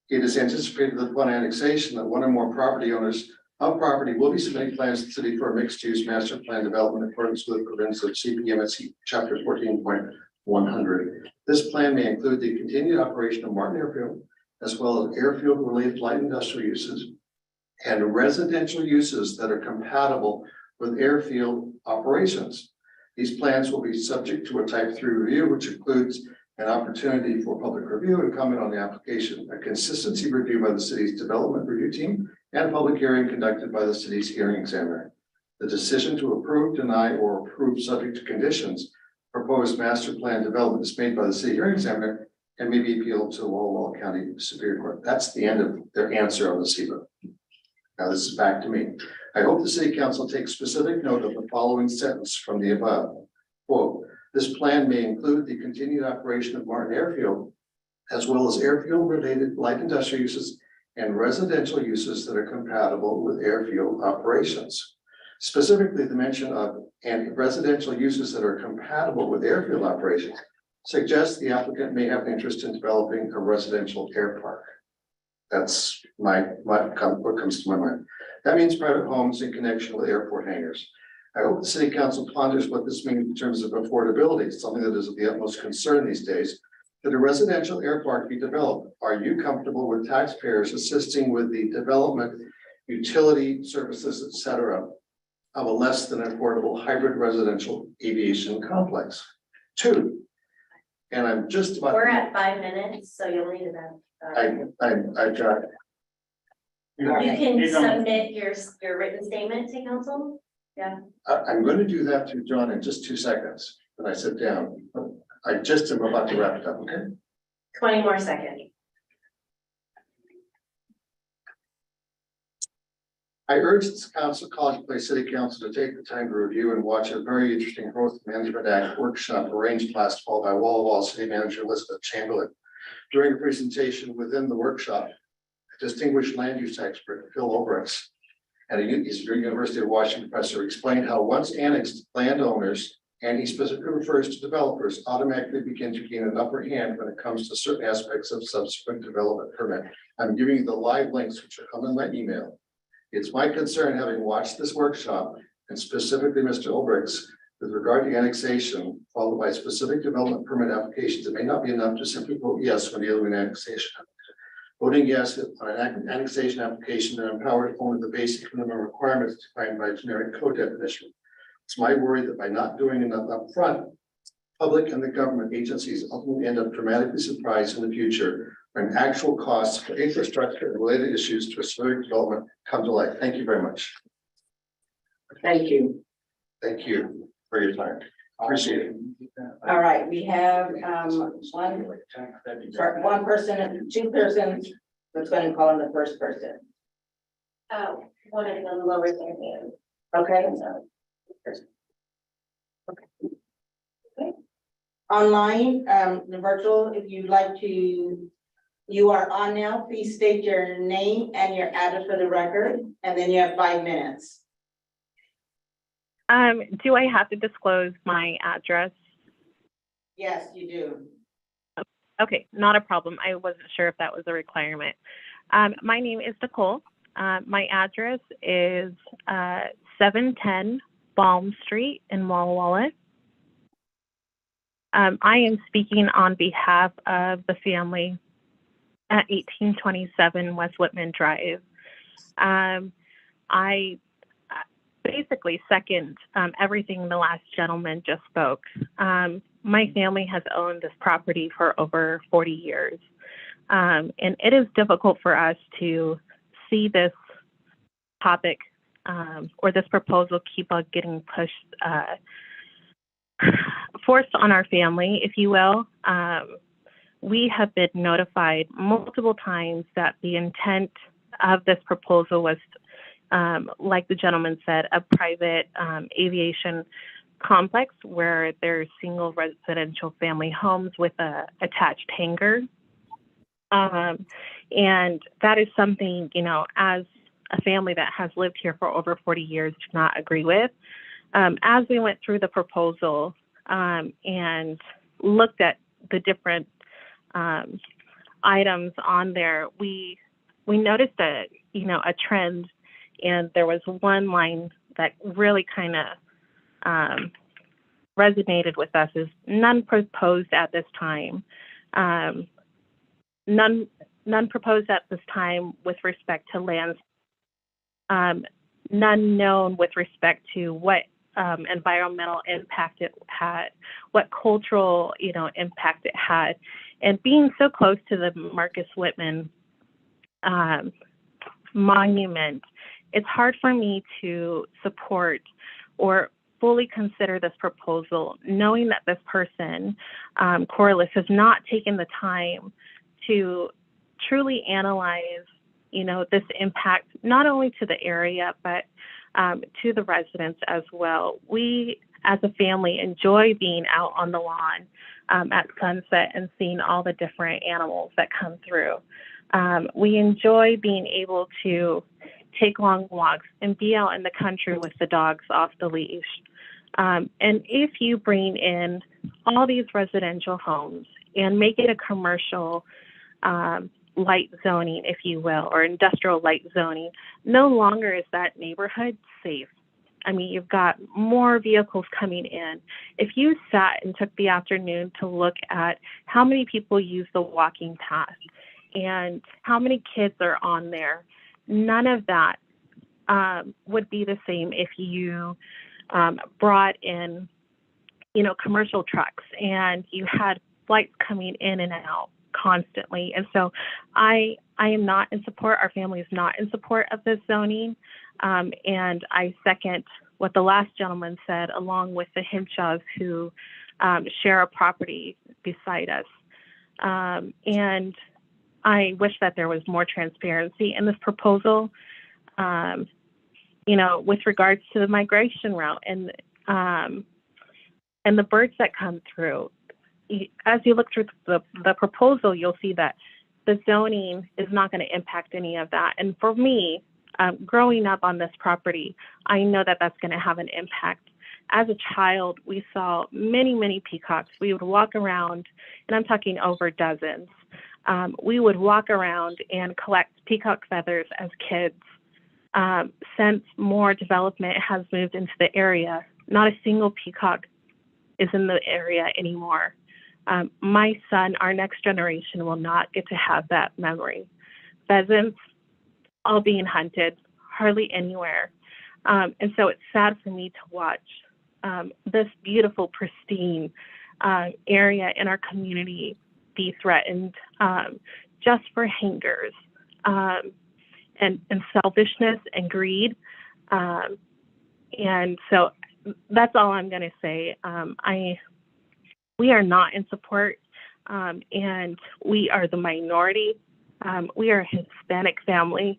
It is anticipated that upon annexation that one or more property owners of property will be submitting plans to the city for a mixed-use master plan development in accordance with the provisions of CPMSC chapter 14.100. This plan may include the continued operation of Martin Airfield, as well as airfield-related light industrial uses and residential uses that are compatible with airfield operations. These plans will be subject to a type 3 review, which includes an opportunity for public review and comment on the application, a consistency review by the city's development review team, and a public hearing conducted by the city's hearing examiner. The decision to approve, deny, or approve subject to conditions proposed master plan development is made by the city hearing examiner and may be appealed to Walla Walla County Superior Court. That's the end of their answer on the SEBA. Now this is back to me. I hope the city council takes specific note of the following sentence from the above. Quote, this plan may include the continued operation of Martin Airfield, as well as airfield related light industrial uses and residential uses that are compatible with airfield operations. Specifically, the mention of and residential uses that are compatible with airfield operations suggests the applicant may have interest in developing a residential air park. That's what comes to my mind. That means private homes in connection with airport hangars. I hope the city council ponders what this means in terms of affordability, something that is of the utmost concern these days. That a residential air park be developed. Are you comfortable with taxpayers assisting with the development, utility services, et cetera, of a less than affordable hybrid residential aviation complex? 2, and I'm just about. We're at 5 minutes, so you'll need that. I've got. You can submit your written statement to council. Yeah. I'm going to do that to John in just 2 seconds when I sit down. I just am about to wrap it up, okay? 20 more seconds. I urge the council, College Place City Council to take the time to review and watch a very interesting Growth Management Act workshop arranged last fall by Walla Walla City Manager Elizabeth Chamberlain. During a presentation within the workshop, a distinguished land use expert, Phil Obrechts, at a University of Washington professor, explained how once annexed landowners, and he specifically refers to developers, automatically begin to gain an upper hand when it comes to certain aspects of subsequent development permit. I'm giving you the live links, which will come in my email. It's my concern, having watched this workshop, and specifically Mr. Obrechts, with regard to annexation, followed by specific development permit applications, it may not be enough to simply vote yes when dealing with annexation. Voting yes on an annexation application that empowers only the basic minimum requirements defined by generic code definition. It's my worry that by not doing enough up front, public and the government agencies ultimately end up dramatically surprised in the future when actual costs for infrastructure and related issues to a specific development come to light. Thank you very much. Thank you. Thank you for your time. Appreciate it. All right, we have one person, 2 persons. That's going to call on the first person. One of them lower their hand. Okay. Okay. Online, the virtual, if you'd like to, you are on now, please state your name and your address for the record, and then you have 5 minutes. Do I have to disclose my address? Yes, you do. Okay, not a problem. I wasn't sure if that was a requirement. My name is Nicole. My address is 710 Balm Street in Walla Walla. I am speaking on behalf of the family at 1827 West Whitman Drive. I basically second everything the last gentleman just spoke. My family has owned this property for over 40 years. And it is difficult for us to see this topic or this proposal keep on getting pushed, forced on our family, if you will. We have been notified multiple times that the intent of this proposal was, like the gentleman said, a private aviation complex where there's single residential family homes with a attached hangar. And that is something, you know, as a family that has lived here for over 40 years, do not agree with. As we went through the proposal and looked at the different items on there, we noticed a trend, and there was one line that really kind of resonated with us: is none proposed at this time. None proposed at this time with respect to lands. None known with respect to what environmental impact it had, what cultural, impact it had. And being so close to the Marcus Whitman monument, it's hard for me to support or fully consider this proposal, knowing that this person, Corliss, has not taken the time to truly analyze, this impact, not only to the area, but to the residents as well. We, as a family, enjoy being out on the lawn at sunset and seeing all the different animals that come through. We enjoy being able to take long walks and be out in the country with the dogs off the leash. And if you bring in all these residential homes and make it a commercial light zoning, if you will, or industrial light zoning, no longer is that neighborhood safe. I mean, you've got more vehicles coming in. If you sat and took the afternoon to look at how many people use the walking path and how many kids are on there, none of that would be the same if you brought in, commercial trucks and you had flights coming in and out constantly. And so I am not in support. Our family is not in support of this zoning. And I second what the last gentleman said, along with the Henshaws who share a property beside us. And I wish that there was more transparency in this proposal, with regards to the migration route and the birds that come through. As you look through the proposal, you'll see that the zoning is not going to impact any of that. And for me, growing up on this property, I know that that's going to have an impact. As a child, we saw many, many peacocks. We would walk around, and I'm talking over dozens. We would walk around and collect peacock feathers as kids. Since more development has moved into the area, not a single peacock is in the area anymore. My son, our next generation, will not get to have that memory. Pheasants all being hunted, hardly anywhere. And so it's sad for me to watch this beautiful, pristine area in our community be threatened just for hangers and selfishness and greed. And so that's all I'm going to say. We are not in support, and we are the minority. We are a Hispanic family,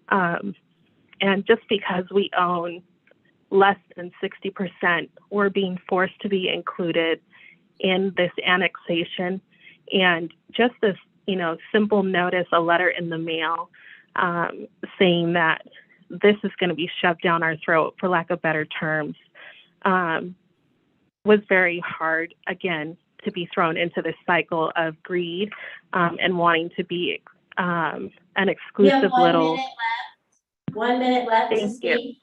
and just because we own less than 60%, we're being forced to be included in this annexation. And just this, simple notice, a letter in the mail saying that this is going to be shoved down our throat, for lack of better terms, was very hard, again, to be thrown into this cycle of greed and wanting to be an exclusive little. 1 minute left to Thank you. speak.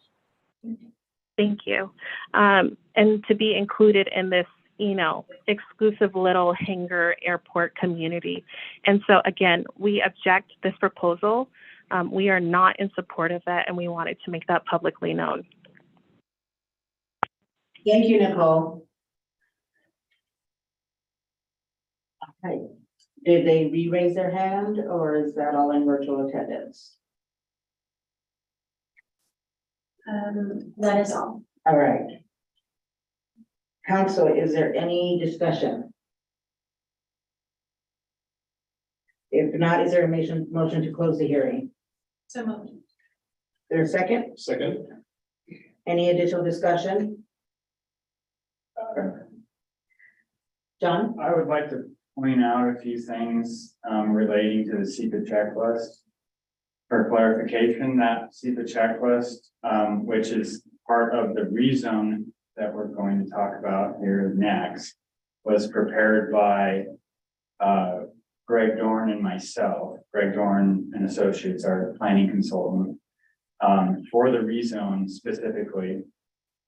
Thank you. And to be included in this exclusive little hangar airport community. And so again, we object this proposal. We are not in support of that, and we wanted to make that publicly known. Thank you, Nicole. Okay, did they re-raise their hand or is that all in virtual attendance? That is all. All right. Council, is there any discussion? If not, is there a motion to close the hearing? So moved. There's a second? Second. Any additional discussion? John? I would like to point out a few things relating to the SEPA checklist. For clarification, that SEPA checklist, which is part of the rezone that we're going to talk about here next, was prepared by Greg Dorn and myself. Greg Dorn and Associates, our planning consultant, for the rezone specifically.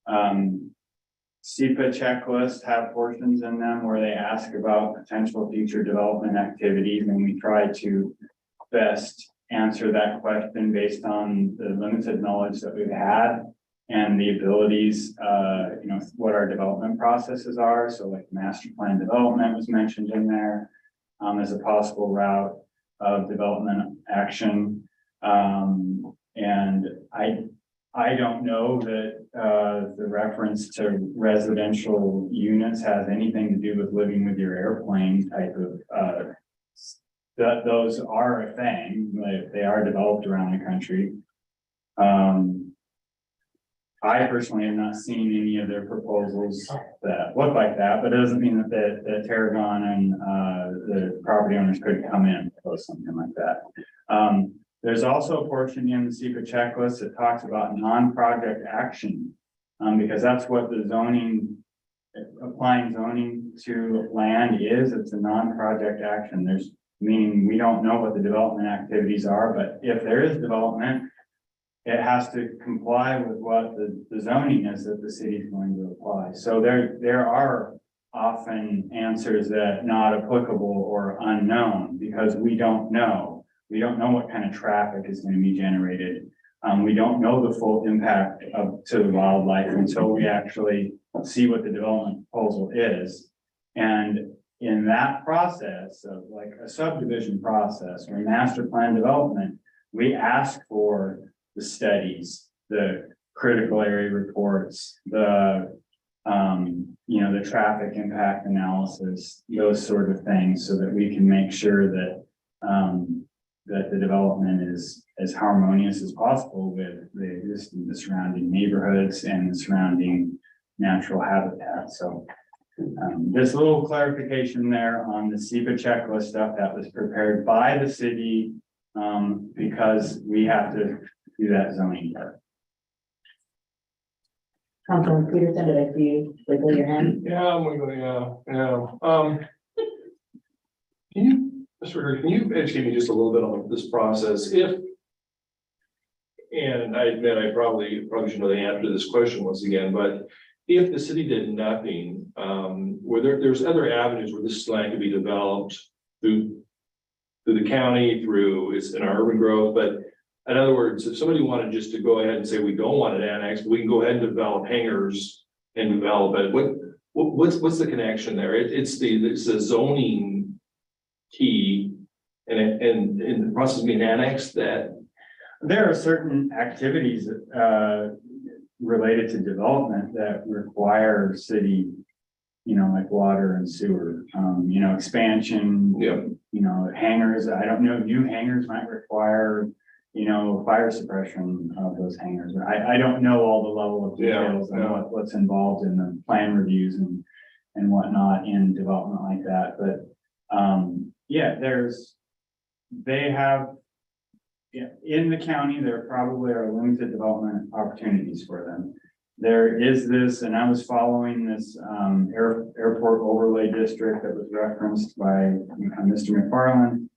SEPA checklists have portions in them where they ask about potential future development activities, and we try to best answer that question based on the limited knowledge that we've had and the abilities, what our development processes are. So like master plan development was mentioned in there as a possible route of development action. And I don't know that the reference to residential units has anything to do with living with your airplane type of, that those are a thing, they are developed around the country. I personally have not seen any of their proposals that look like that, but it doesn't mean that Tarragon and the property owners could come in and propose something like that. There's also a portion in the SEPA checklist that talks about non-project action, because that's what the zoning, applying zoning to land is. It's a non-project action. There's meaning we don't know what the development activities are, but if there is development, it has to comply with what the zoning is that the city is going to apply. So there are often answers that not applicable or unknown because we don't know. We don't know what kind of traffic is going to be generated. We don't know the full impact to the wildlife until we actually see what the development proposal is. And in that process of like a subdivision process or master plan development, we ask for the studies, the critical area reports, the the traffic impact analysis, those sort of things, so that we can make sure that that the development is as harmonious as possible with the surrounding neighborhoods and the surrounding natural habitat. So this little clarification there on the SEPA checklist stuff that was prepared by the city because we have to do that zoning part. Councilman Peterson, did I see you wiggle your hand? Yeah, I'm wiggling, yeah. Can you, Mr. Herr, can you educate me just a little bit on this process? And I admit I probably should know the answer to this question once again, but if the city did nothing, there's other avenues where this land could be developed through the county, it's in our urban growth, but in other words, if somebody wanted just to go ahead and say, we don't want it annexed, we can go ahead and develop hangars and develop it. What's the connection there? It's the zoning key and the process being annexed that. There are certain activities related to development that require city, like water and sewer, expansion. Yeah. Hangars. I don't know, new hangars might require, fire suppression of those hangars. I don't know all the level of details and what's involved in the plan reviews and whatnot in development like that. But they have, in the county, there probably are limited development opportunities for them. There is this, and I was following this airport overlay district that was referenced by Mr. McFarland.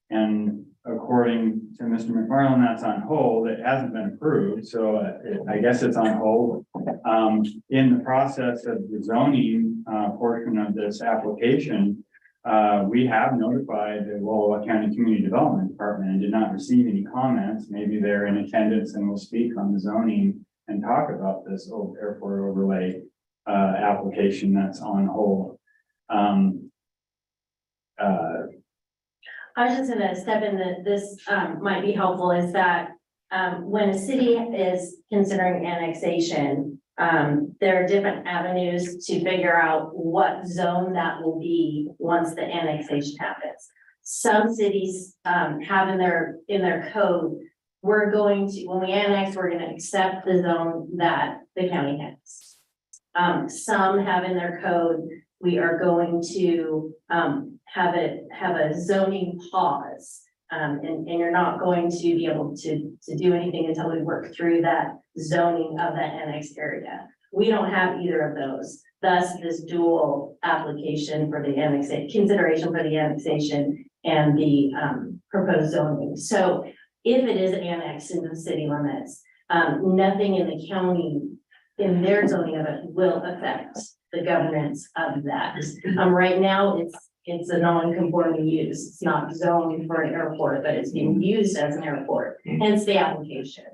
And according to Mr. McFarland, that's on hold. It hasn't been approved, so I guess it's on hold. In the process of the zoning portion of this application, we have notified the Wallowa County Community Development Department and did not receive any comments. Maybe they're in attendance and will speak on the zoning and talk about this old airport overlay application that's on hold. I was just gonna step in that this might be helpful is that when a city is considering annexation, there are different avenues to figure out what zone that will be once the annexation happens. Some cities have in their code, we're going to, when we annex, we're gonna accept the zone that the county has. Some have in their code, we are going to have a zoning pause. And you're not going to be able to do anything until we work through that zoning of that annexed area. We don't have either of those. Thus, this dual application for the annexation, consideration for the annexation and the proposed zoning. So if it is annexed into the city limits, nothing in the county in their zoning of it will affect the governance of that. Right now, it's a non-conforming use. It's not zoned for an airport, but it's being used as an airport, hence the application.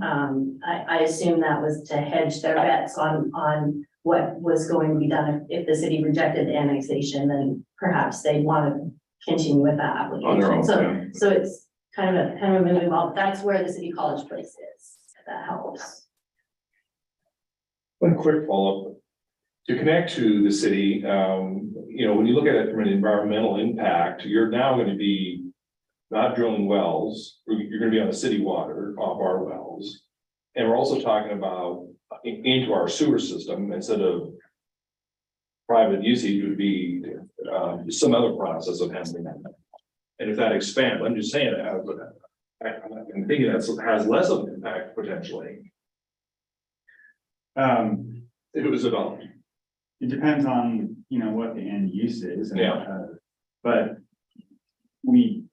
I assume that was to hedge their bets on what was going to be done. If the city rejected the annexation, then perhaps they want to continue with that On their application. own, So it's kind of a moving ball. That's where the City College place is, if that helps. One quick follow-up. To connect to the city, when you look at it from an environmental impact, you're now going to be not drilling wells. You're going to be on the city water off our wells. And we're also talking about into our sewer system instead of private usage would be some other process of handling that. And if that expands, I'm just saying, I'm thinking that has less of an impact potentially. If it was developed. It depends on, what the end use is. And, Yeah. But we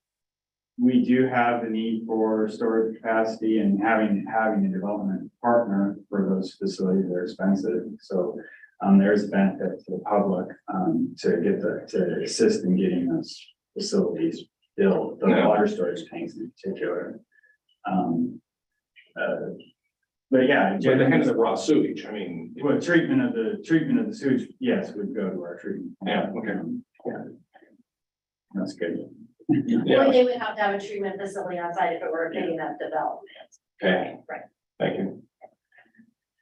do have the need for storage capacity, and having a development partner for those facilities are expensive. So there's a benefit to the public to assist in getting those facilities built, the Yeah. water storage tanks in particular. But yeah. Yeah, the hands of raw sewage, I mean. Well, treatment of the sewage, yes, would go to our treatment. Yeah, okay. Yeah. That's good. Yeah, Or they would have to have a treatment facility on site if it were a big enough development. okay, Right. thank you.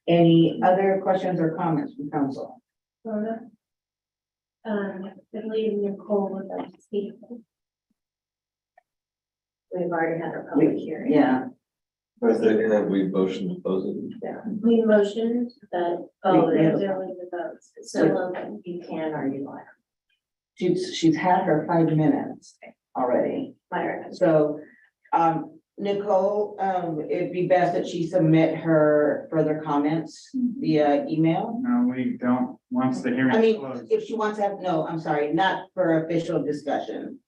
Any other questions or comments from council? I believe Nicole would like to speak. We've already had our public hearing. Yeah. Have we motioned to close it? We motioned that, We have- they're with the votes, so you can or you want. She's had her 5 minutes already. My recommendation. So, Nicole, it'd be best that she submit her further comments via email. No, we don't, once the hearing I is mean, closed. if she wants to have, no, I'm sorry, not for official discussion.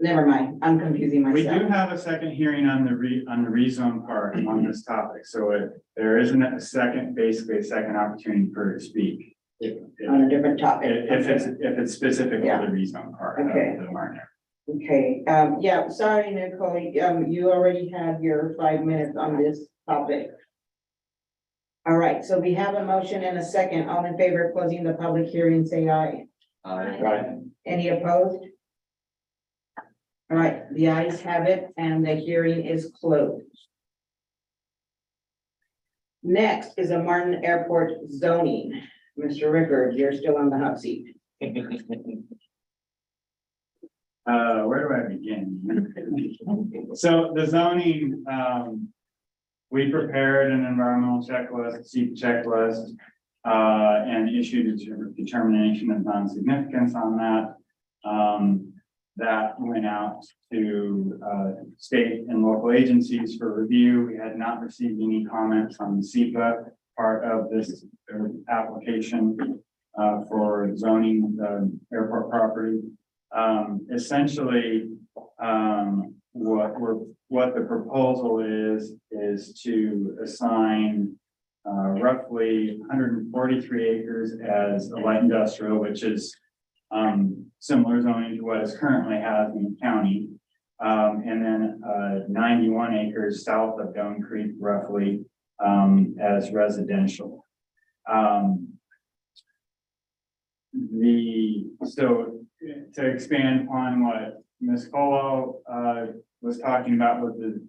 Never mind, I'm confusing We do myself. have a second hearing on the rezone part on this topic, so there isn't basically a second opportunity for her to speak. On a different topic. If it's specific to Yeah. the rezone part of Okay. the market. Okay, yeah, sorry, Nicole, you already had your 5 minutes on this topic. All right, so we have a motion and a second. All in favor of closing the public hearing, say aye. Right. Any opposed? All right, the ayes have it and the hearing is closed. Next is a Martin Airport zoning. Mr. Rickard, you're still on the hot seat. Where do I begin? So the zoning, we prepared an environmental checklist, SEEP checklist, and issued a determination of non-significance on that. That went out to state and local agencies for review. We had not received any comments on the SEPA part of this application for zoning the airport property. Essentially, what the proposal is to assign roughly 143 acres as a light industrial, which is similar zoning to what is currently has in the county. And then 91 acres south of Doan Creek roughly as residential. So to expand upon what Ms. Colo was talking about with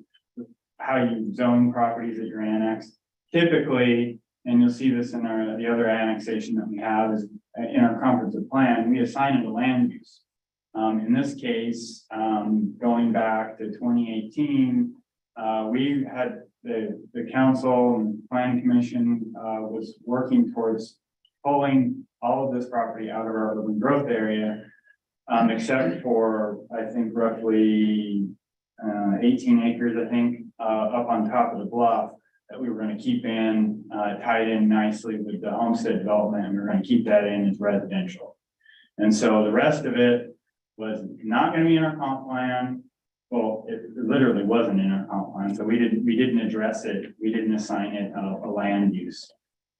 how you zone properties at your annex. Typically, and you'll see this in the other annexation that we have is in our comprehensive plan, we assign it a land use. In this case, going back to 2018, we had the council and planning commission was working towards pulling all of this property out of our urban growth area, except for, I think, roughly 18 acres, I think, up on top of the bluff that we were going to keep in, tied in nicely with the homestead development, and we we're going to keep that in as residential. And so the rest of it was not going to be in our comp plan. Well, it literally wasn't in our comp plan, so we didn't address it. We didn't assign it a land use.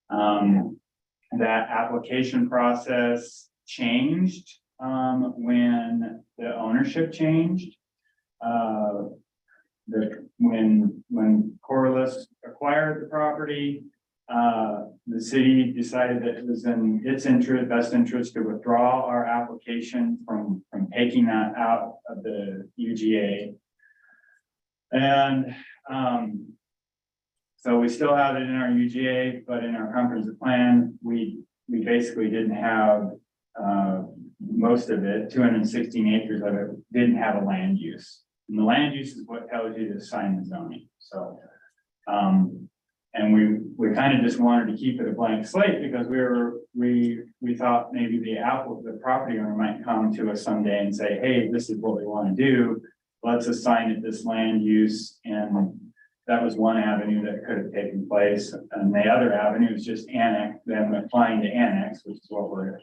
That application process changed when the ownership changed. When Corliss acquired the property, the city decided that it was in its best interest to withdraw our application from taking that out of the UGA. And so we still have it in our UGA, but in our comprehensive plan, we basically didn't have most of it, 216 acres of it, didn't have a land use. And the land use is what tells you to assign the zoning. So, and we kind of just wanted to keep it a blank slate because we thought maybe the property owner might come to us someday and say, hey, this is what we want to do. Let's assign it this land use. And that was one avenue that could have taken place. And the other avenue is just them applying to annex, which is what we're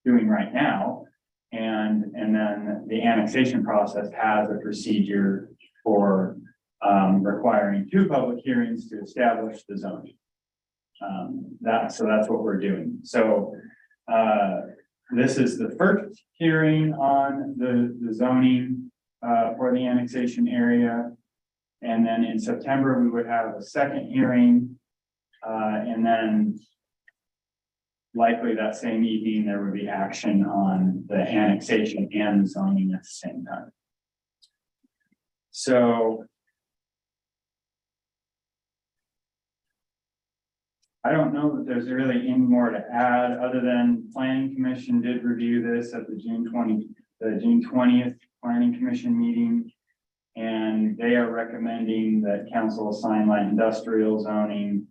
doing right now. And then the annexation process has a procedure for requiring 2 public hearings to establish the zoning. So that's what we're doing. So this is the first hearing on the zoning for the annexation area. And then in September, we would have a second hearing. And then likely that same evening, there would be action on the annexation and the zoning at the same time. So I don't know that there's really any more to add other than Planning Commission did review this at the June 20th Planning Commission meeting. And they are recommending that council assign light industrial zoning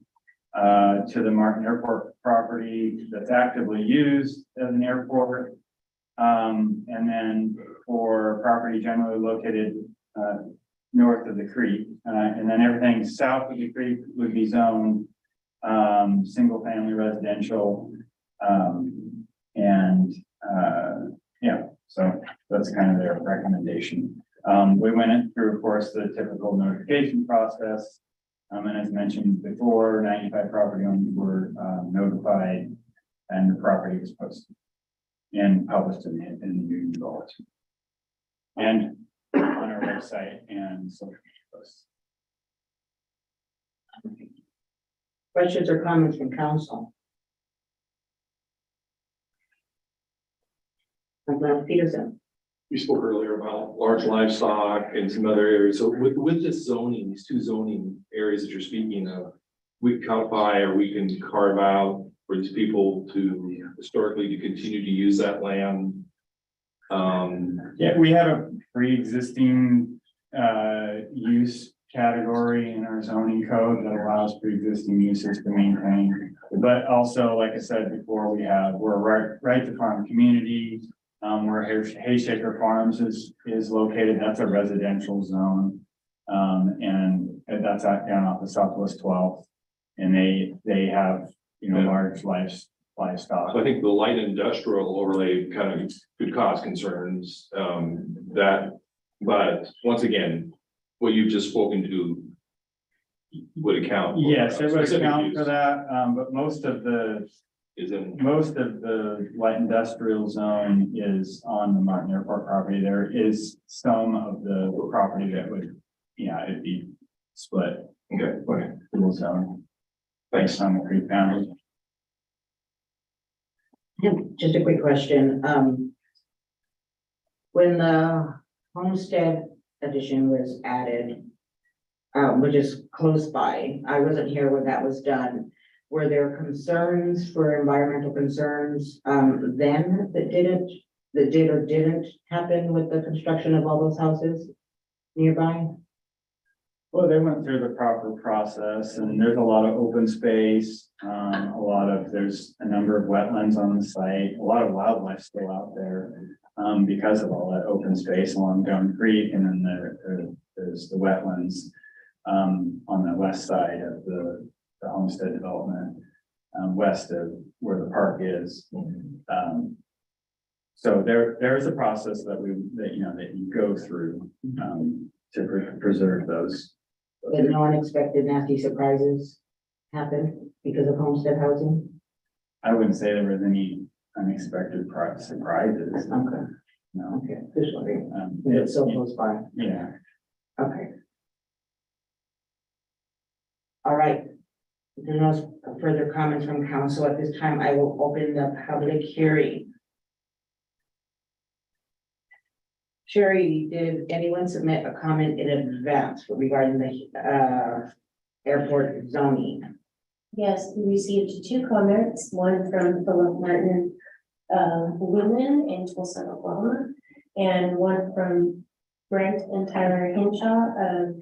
to the Martin Airport property that's actively used as an airport. And then for property generally located north of the creek. And then everything south of the creek would be zoned single family residential. Yeah, so that's kind of their recommendation. We went through, of course, the typical notification process. And as mentioned before, 95 property owners were notified and the property was posted and published in the Union Bulletin and on our website and social posts. Questions or comments from council? Peterson. You spoke earlier about large livestock and some other areas. So with this zoning, these 2 zoning areas that you're speaking of, we codify or we can carve out for these people to historically to continue to use that land. Yeah, we have a pre-existing use category in our zoning code that allows pre-existing uses to maintain. But also, like I said before, we're right to farm community. Where Hayshaker Farms is located, that's a residential zone. And that's down off the Southwest 12th. And they have, large livestock. So I think the light industrial overlay kind of could cause concerns that But once again, what you've just spoken to would account. for Yes, it would specific account use for that, but most of the light industrial zone is on the Martin Airport property. There is some of the property that would, yeah, it'd be split. Okay, okay. Little zone. Based on the creek boundary. Just a quick question, when the homestead addition was added, which is close by, I wasn't here when that was done. Were there concerns for environmental concerns, then that did or didn't happen with the construction of all those houses nearby? Well, they went through the proper process and there's a lot of open space, there's a number of wetlands on the site, a lot of wildlife still out there. Because of all that open space along Gum Creek, and then there's the wetlands, on the west side of the homestead development, west of where the park is. So there is a process that you go through, to preserve those. Did no unexpected nasty surprises happen because of homestead housing? I wouldn't say there was any unexpected surprises. Okay, No. okay, just wondering, Yeah, it's so close by, yeah. okay. All right. If there are no further comments from council at this time, I will open the public hearing. Sherry, did anyone submit a comment in advance regarding the airport zoning? Yes, we received 2 comments, one from Philip Martin Lumen in Tulsa, Oklahoma, and one from Brent and Tyler Hinshaw of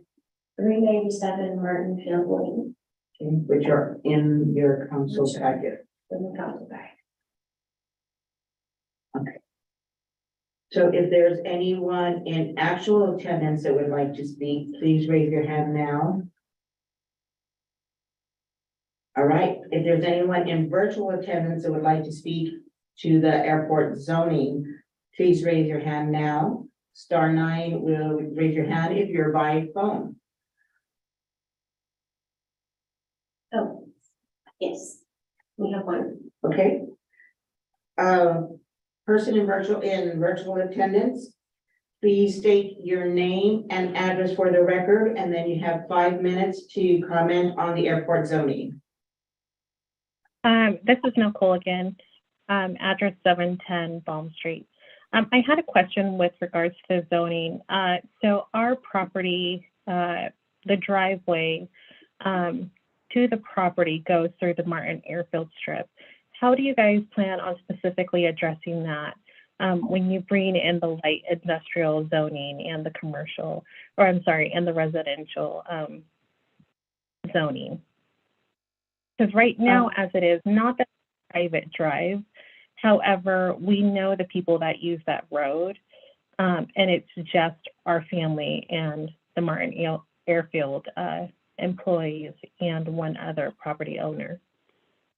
397 Martin Field Lane Which are in your council packet. in the council back. So if there's anyone in actual attendance that would like to speak, please raise your hand now. All right, if there's anyone in virtual attendance that would like to speak to the airport zoning, please raise your hand now. *9 will raise your hand if you're by phone. Oh, yes, we have one. Okay. Person in virtual attendance, please state your name and address for the record, and then you have 5 minutes to comment on the airport zoning. This is Nicole again, address 710 Balm Street. I had a question with regards to zoning. So our property, the driveway to the property goes through the Martin Airfield Strip. How do you guys plan on specifically addressing that when you bring in the light industrial zoning and the commercial, or I'm sorry, and the residential zoning? Because right now, as it is, not that private drive. However, we know the people that use that road, and it's just our family and the Martin Airfield employees and one other property owner.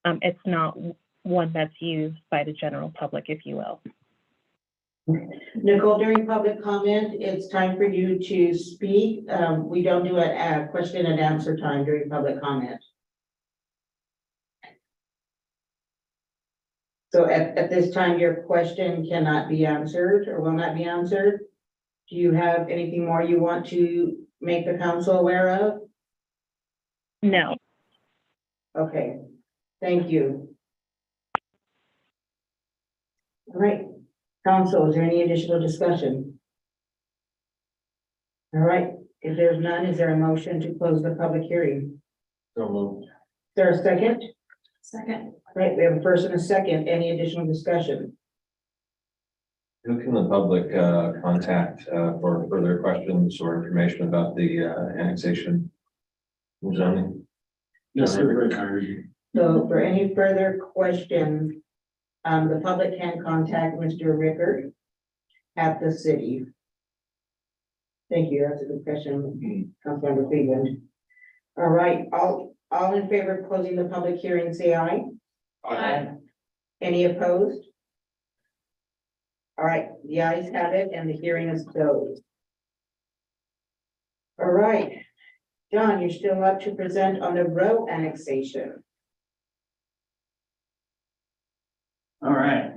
It's not one that's used by the general public, if you will. Nicole, during public comment, it's time for you to speak. We don't do a question and answer time during public comment. So at this time, your question cannot be answered or will not be answered. Do you have anything more you want to make the council aware of? No. Okay, thank you. All right, council, is there any additional discussion? All right, if there's none, is there a motion to close the public hearing? So moved. Is there a second? Second. All right, we have a first and a second. Any additional discussion? Who can the public contact for further questions or information about the annexation zoning? Yes, sir. So for any further questions, the public can contact Mr. Rickard at the city. Thank you. That's a good question, Councilmember Cleveland. All right, all in favor of closing the public hearing, say aye. Aye. Any opposed? All right, the ayes have it and the hearing is closed. All right. John, you're still up to present on the row annexation. All right,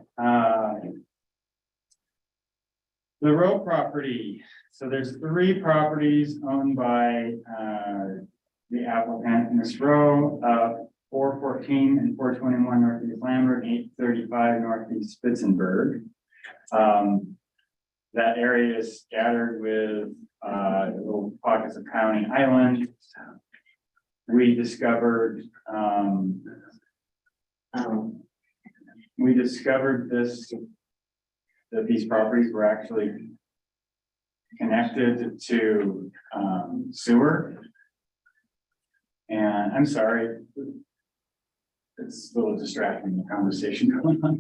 the row property, so there's 3 properties owned by, the applicant in this row, 414 and 421 Northeast Lambert, 835 Northeast Spitzenberg. That area is scattered with, little pockets of county island. We discovered, this, that these properties were actually connected to, sewer. And I'm sorry, it's a little distracting, the conversation going on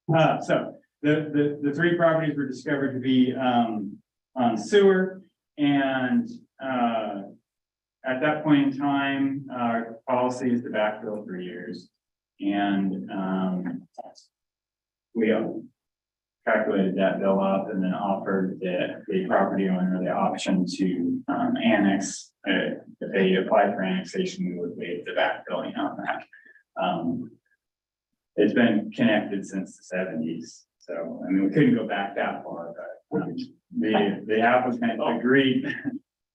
now. So the 3 properties were discovered to be, on sewer, and, at that point in time, our policy is to backfill for years. And, we calculated that bill up and then offered the property owner the option to, annex. If they applied for annexation, we would waive the backfilling on that. It's been connected since the 70s, so, I mean, we couldn't go back that far, but, the applicant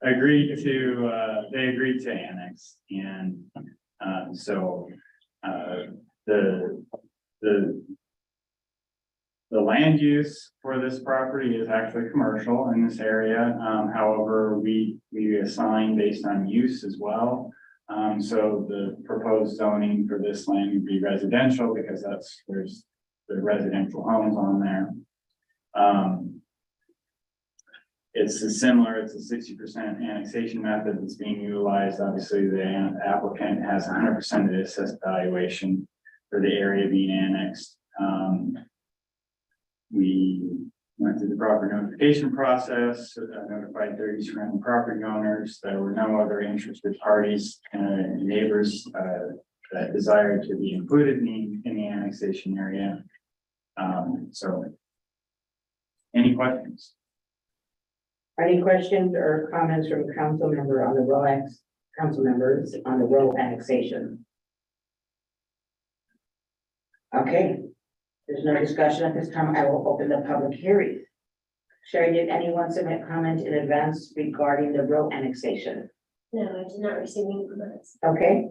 agreed to annex, and, so, the land use for this property is actually commercial in this area. However, we assign based on use as well. So the proposed zoning for this land would be residential because there's the residential homes on there. It's a 60% annexation method that's being utilized. Obviously, the applicant has 100% of the assessed valuation for the area being annexed. We went through the proper notification process, notified 30 surrounding property owners. There were no other interested parties, neighbors that desired to be included in the annexation area. So, any questions? Any questions or comments from council members on the row annexation? Okay, there's no discussion at this time. I will open the public hearing. Sherry, did anyone submit comment in advance regarding the row annexation? No, I did not receive any comments. Okay.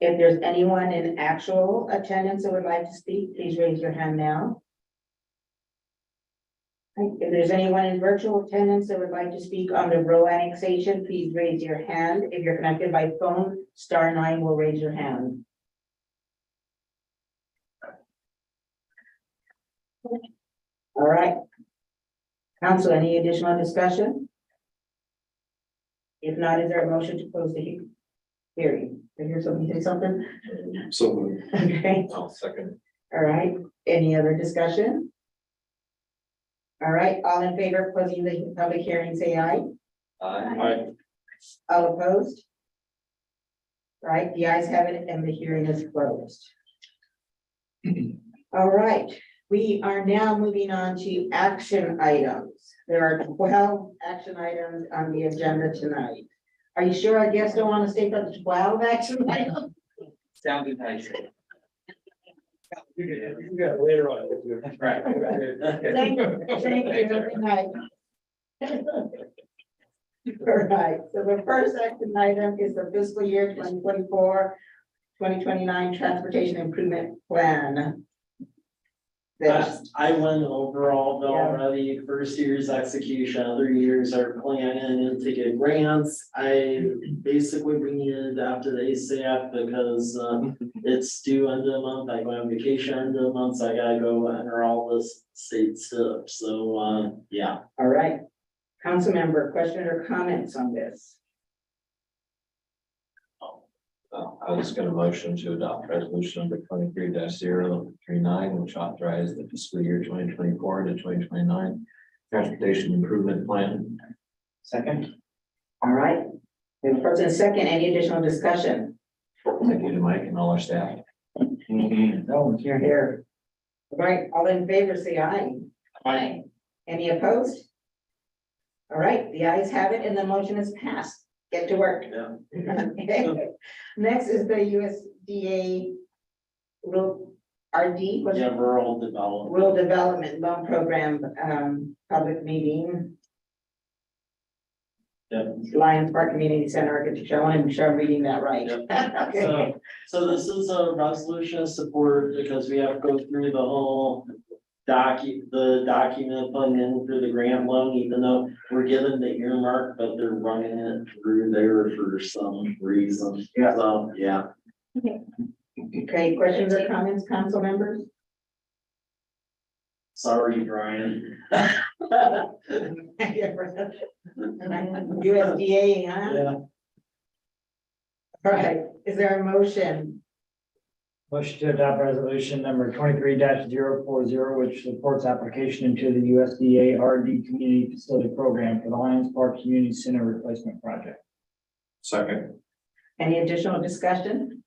If there's anyone in actual attendance that would like to speak, please raise your hand now. If there's anyone in virtual attendance that would like to speak on the row annexation, please raise your hand. If you're connected by phone, *9 will raise your hand. All right. Council, any additional discussion? If not, is there a motion to close the hearing? Did you hear somebody say something? So, Okay, I'll second. all right. Any other discussion? All right, all in favor of closing the public hearing, say aye. Aye. All opposed? Right, the ayes have it and the hearing is closed. All right, we are now moving on to action items. There are 12 action items on the agenda tonight. Are you sure our guests don't want to stay for the 12 action items? Sounded nice. You got it later on. Right. Thank you, good night. All right, so the first action item is the fiscal year 2024-2029 transportation improvement plan. I went over all of it Yeah. already. First year's execution, other years are planning and to get grants. I basically bring it after the ASAP because it's due end of the month. I go on vacation end of the month, so I gotta go enter all this state stuff. So yeah. All right, council member, question or comments on this? I was gonna motion to adopt resolution number 23-039, which authorized the fiscal year 2024 to 2029 transportation improvement plan. Second. All right, we have first and second, any additional discussion? Thank you to Mike and all our staff. No, you're here. All right, all in favor, say aye. Aye. Any opposed? All right, the ayes have it and the motion is passed. Get to work. Yeah. Okay. Next is the USDA rural RD, what's Yeah, it? rural development. Rural Development Loan Program, public meeting. Yep. Lions Park Community Center Architecture. I want to make sure I'm reading that right. Okay. So this is a resolution of support because we have to go through the whole document putting in for the grant loan, even though we're given the earmark, but they're running it through there for some reason. Yeah. So, yeah. Okay, questions or comments, council members? Sorry, Brian. USDA, huh? Yeah. All right, is there a motion? Motion to adopt resolution number 23-040, which supports application into the USDA RD Community Facility Program for the Lions Park Community Center Replacement Project. Second. Any additional discussion?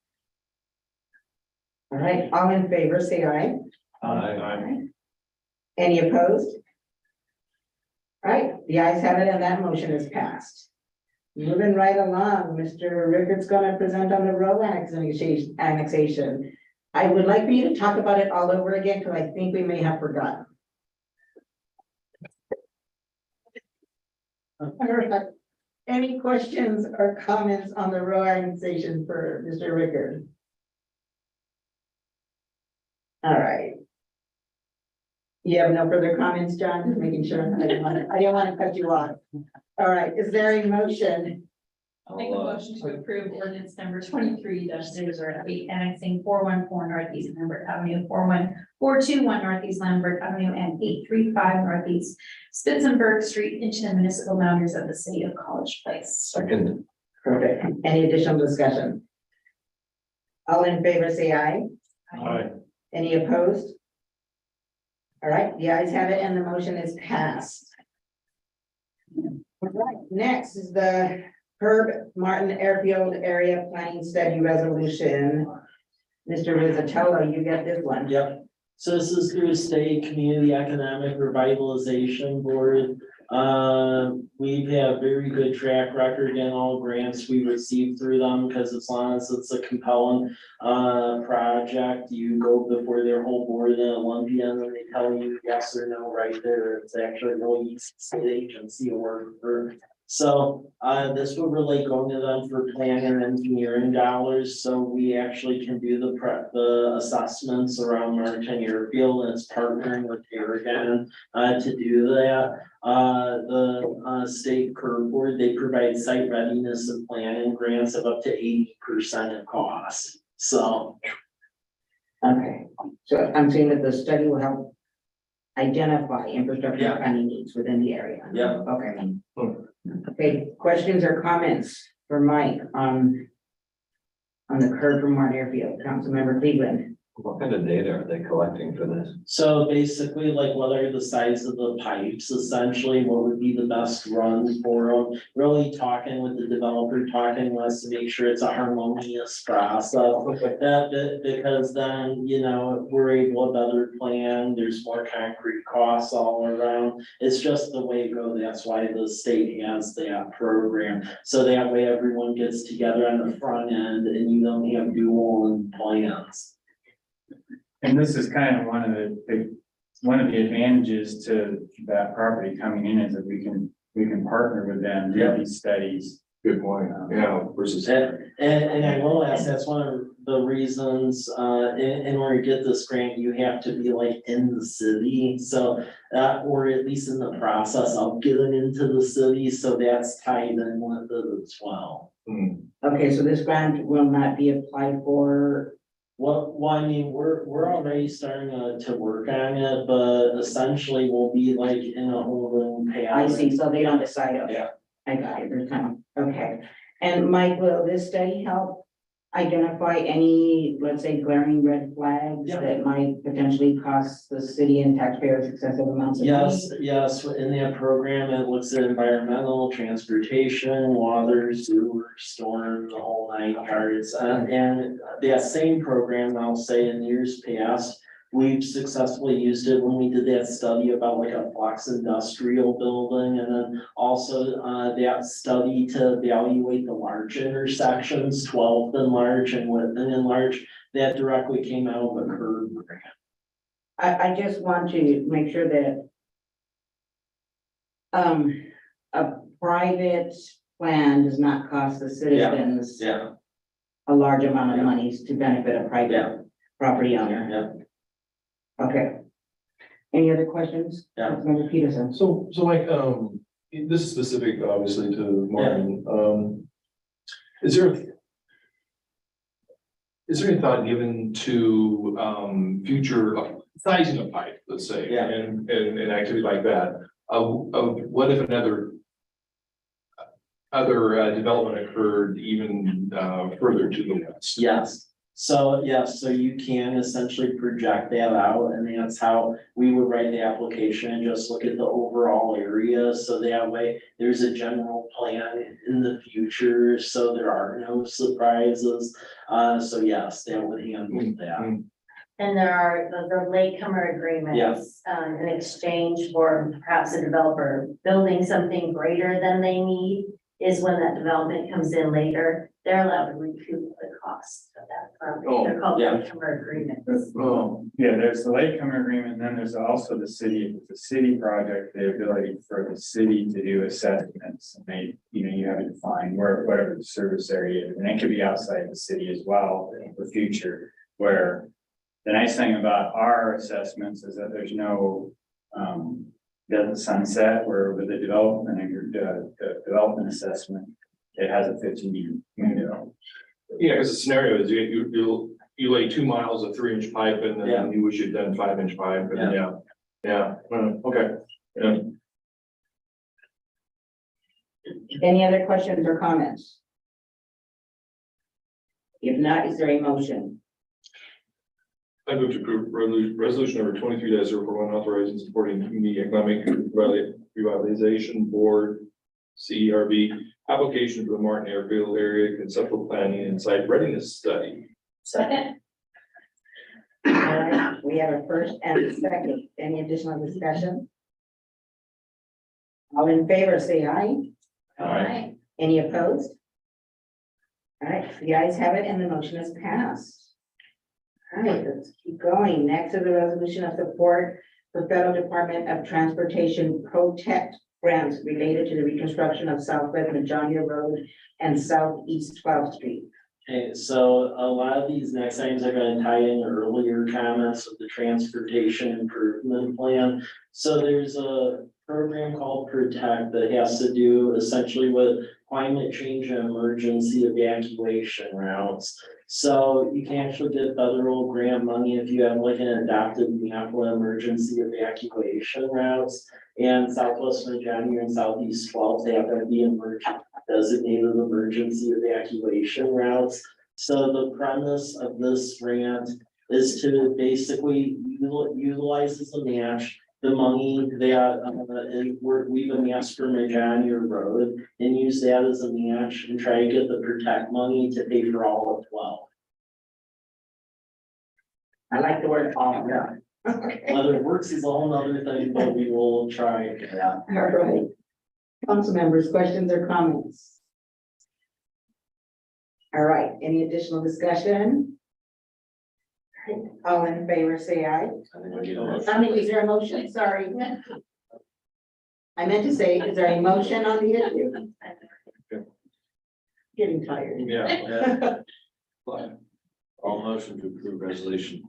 All right, all in favor, say aye. Aye. Any opposed? All right, the ayes have it and that motion is passed. Moving right along, Mr. Rickard's gonna present on the row annexation. I would like for you to talk about it all over again, because I think we may have forgotten. All right. Any questions or comments on the row annexation for Mr. Rickard? All right. You have no further comments, John? Just making sure. I didn't want to cut you off. All right, is there a motion? I'll make a motion to approve ordinance number 23-008, annexing 414 Northeast Lambert Avenue, 41421 Northeast Lambert Avenue, and 835 Northeast Spitzenberg Street into the municipal boundaries of the city of College Place. Second. Perfect. Any additional discussion? All in favor, say aye. Aye. Any opposed? All right, the ayes have it and the motion is passed. All right, next is the Herb Martin Airfield Area Planning Study Resolution. Mr. Rizzatello, you get this one. Yep. So this is through State Community Economic Revitalization Board. We've had very good track record in all grants we received through them, because as long as it's a compelling project, you go before their whole board in Olympia and then they tell you yes or no right there. It's actually a really easy state agency award for. So this would relate going to them for planning and engineering dollars, so we actually can do the assessments around Martin Airfield, and it's partnering with Aragon to do that. The state curb board, they provide site readiness and planning grants of up to 80% of cost. So Okay, so I'm saying that the study will help identify infrastructure Yeah. planning needs within the area. Yeah. Okay. Okay, questions or comments for Mike on the curve from Martin Airfield, Councilmember Cleveland? What kind of data are they collecting for this? So basically, like, what are the size of the pipes, essentially, what would be the best run for them? Really talking with the developer, talking with us to make sure it's a harmonious process. Because then, you know, we're able to better plan, there's more concrete costs all around. It's just the way it goes, that's why the state has that program. So that way everyone gets together on the front end and you don't have dual plans. And this is kind of one of the advantages to that property coming in is that we can partner with them, do these studies. Good point. Yeah, versus. And I will ask, that's one of the reasons, in order to get this grant, you have to be like in the city. So, or at least in the process of getting into the city, so that's tied in with it as well. Okay, so this grant will not be applied for. Well, I mean, we're already starting to work on it, but essentially we'll be like in a holding pattern. I see, so they don't decide, okay. Yeah. I got it, there's time, okay. And Mike, will this study help identify any, let's say, glaring red flags Yeah. that might potentially cost the city and taxpayers excessive amounts of money? Yes, in that program, it looks at environmental, transportation, water, sewer, storm, the whole nine yards. And that same program, I'll say in years past, We've successfully used it when we did that study about like a Fox Industrial building, and then also, that study to evaluate the large intersections, 12th and large and Whitman and large, that directly came out of a curb grant. I just want to make sure that a private plan does not cost the citizens Yeah, a large amount of monies to benefit a Yeah. private property owner. yeah. Okay. Any other questions? Yeah. Councilmember Peterson. So Mike, this is specific obviously to Martin. Is there any thought given to, future sizing of pipe, let's say? Yeah. And activity like that, of what if another development occurred even, further to the west? Yes, so you can essentially project that out, and that's how we would write the application and just look at the overall area, so that way there's a general plan in the future, so there are no surprises. So yes, that would handle that. And there are the latecomer agreements, in exchange for perhaps a developer building something greater than they need. Is when that development comes in later, they're allowed to recoup the cost of that property. They're called latecomer agreements. Oh, Yeah, there's the latecomer agreement, and then there's also the city, if it's a city project, the ability for the city to do assessments. And they, you have to define whatever the service area is, and it could be outside the city as well for future. Where the nice thing about our assessments is that there's no, doesn't sunset, where with the development and the development assessment, it has a 15-year window. yeah, because the scenario is you lay 2 miles of 3-inch pipe and Yeah. then you wish you'd done 5-inch pipe, and okay. Yeah. Any other questions or comments? If not, is there a motion? I move to approve resolution number 23-041, authorizing supporting community economic revitalization board, CERB, application for the Martin Airfield area conceptual planning and site readiness study. Second. All right, we have a first and a second. Any additional discussion? All in favor, say aye. Aye. Any opposed? All right, the ayes have it and the motion is passed. All right, let's keep going. Next is the resolution of support for Federal Department of Transportation Protect grants related to the reconstruction of Southwest Majania Road and Southeast 12th Street. Okay, so a lot of these next items are gonna tie in earlier comments of the transportation improvement plan. So there's a program called Protect that has to do essentially with climate change and emergency evacuation routes. So you can actually get federal grant money if you have like an adopted NAPWA emergency evacuation routes. And Southwest Virginia and Southeast 12th, they have to be designated emergency evacuation routes. So the premise of this grant is to basically utilize as a match the money that we've amassed for Majania Road and use that as a match and try to get the Protect money to pay for all of 12. I like the word all. Okay. Whether it works is a whole nother thing, but we will try. All right. Council members, questions or comments? All right, any additional discussion? All in favor, say aye. Is there a motion? Sorry. I meant to say, is there a motion on the issue? Getting tired. Yeah. All motion to approve resolution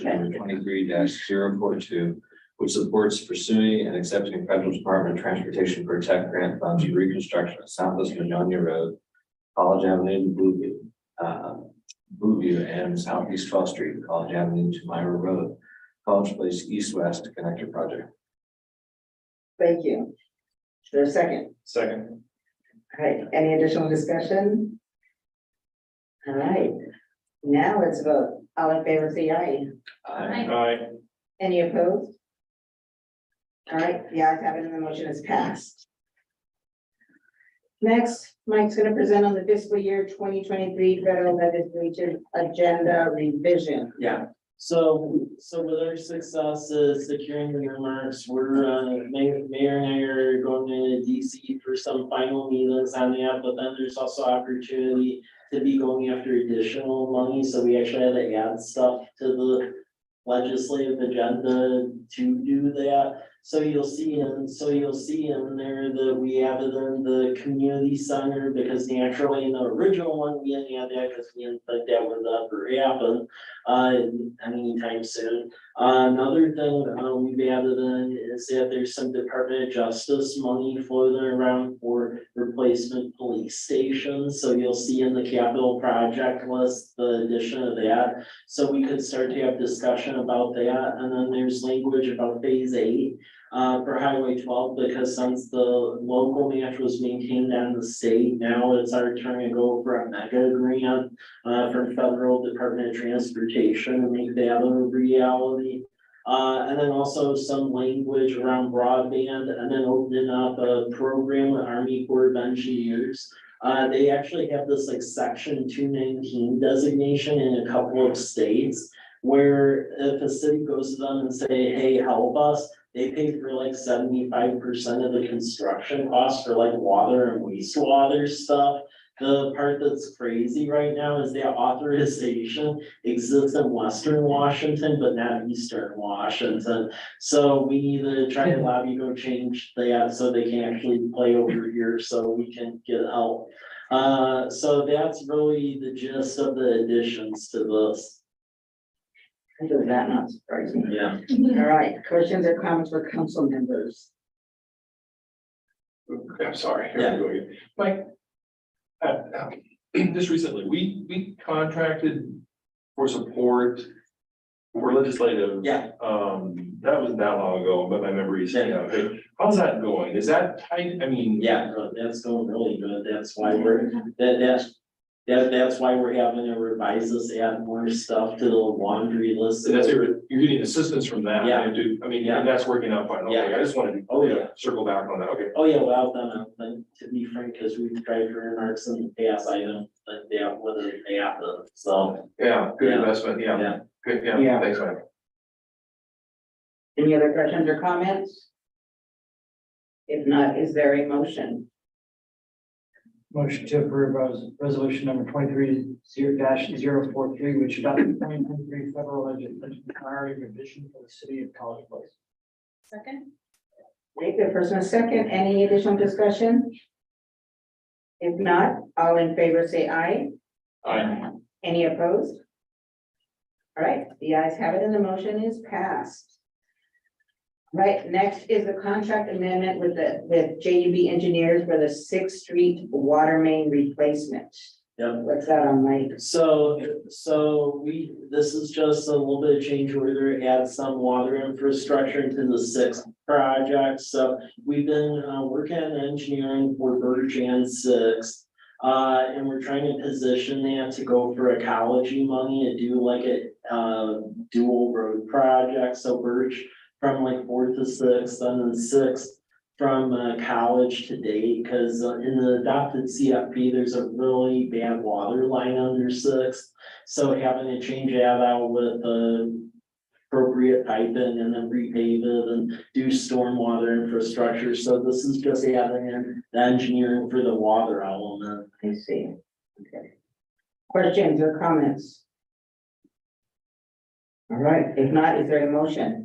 number 23-042, which supports pursuing and accepting Federal Department of Transportation Protect grant funds for reconstruction of Southwest Majania Road, College Avenue, Blueview, and Southeast 12th Street, College Avenue to Myra Road, College Place East-West Connector Project. Thank you. Is there a second? Second. All right, any additional discussion? All right, now let's vote. All in favor, say aye. Aye. Any opposed? All right, the ayes have it and the motion is passed. Next, Mike's going to present on the fiscal year 2023 federal legislative agenda revision. Yeah, So with our successes securing the earmarks, we're, Mayor and I are going to DC for some final meetings on that, but then there's also opportunity to be going after additional money, so we actually had to add stuff to the legislative agenda to do that. So you'll see in there that we added in the community center, because naturally in the original one, we didn't have that because we didn't think that would ever happen anytime soon. Another thing we've added in is that there's some Department of Justice money floating around for replacement police stations. So you'll see in the capital project list, the addition of that. So we could start to have discussion about that. And then there's language about phase 8 for Highway 12, because since the local match was maintained on the state, now it's our turn to go for a mega grant from Federal Department of Transportation and make that a reality. And then also some language around broadband, and then opening up a program with Army Corps of Engineers. They actually have this like section 219 designation in a couple of states, where if a city goes to them and say, hey, help us, they pay for like 75% of the construction costs for like water and wastewater stuff. The part that's crazy right now is that authorization exists in Western Washington, but not Eastern Washington. So we need to try to lobby to go change that so they can actually play over here so we can get help. So that's really the gist of the additions to this. Is that not surprising? Yeah. All right, questions or comments for council members? I'm sorry. Here Yeah. we go again. Mike, just recently, we contracted for support for legislative. Yeah. That wasn't that long ago, but my memory is, how's that going? Is that tight? I mean. Yeah, that's going really good. That's why that's why we're having to revise this, add more stuff to the laundry list. So that's, you're getting assistance from that. Yeah. And that's working out fine. Okay, Yeah. I just wanted Oh, to yeah. circle back on that. Okay. Oh, yeah, without them, to be frank, because we've tried for remarks in the past, I don't think they have whether they happen, so. Yeah, good Yeah. investment. Yeah. Yeah. Good. Yeah. Yeah. Thanks, Mike. Any other questions or comments? If not, is there a motion? Motion to approve resolution number 23-043, which adopts the 2023 federal legislation priority revision for the city of College Place. Second? Okay, the first and a second, any additional discussion? If not, all in favor say aye. Aye. Any opposed? All right, the ayes have it and the motion is passed. Right, next is the contract amendment with JUB Engineers for the 6th Street water main replacement. Yep. What's that on, Mike? So this is just a little bit of change order, add some water infrastructure into the 6th project. So we've been working on engineering for Birch and 6th. And we're trying to position that to go for ecology money to do like a dual road project. So Birch from like 4th to 6th, and then 6th from college to date, because in the adopted CFP, there's a really bad water line under 6th. So having to change that out with appropriate piping and then repave it and do stormwater infrastructure. So this is just adding in the engineering for the water element. I see. Okay. Questions or comments? All right, if not, is there a motion?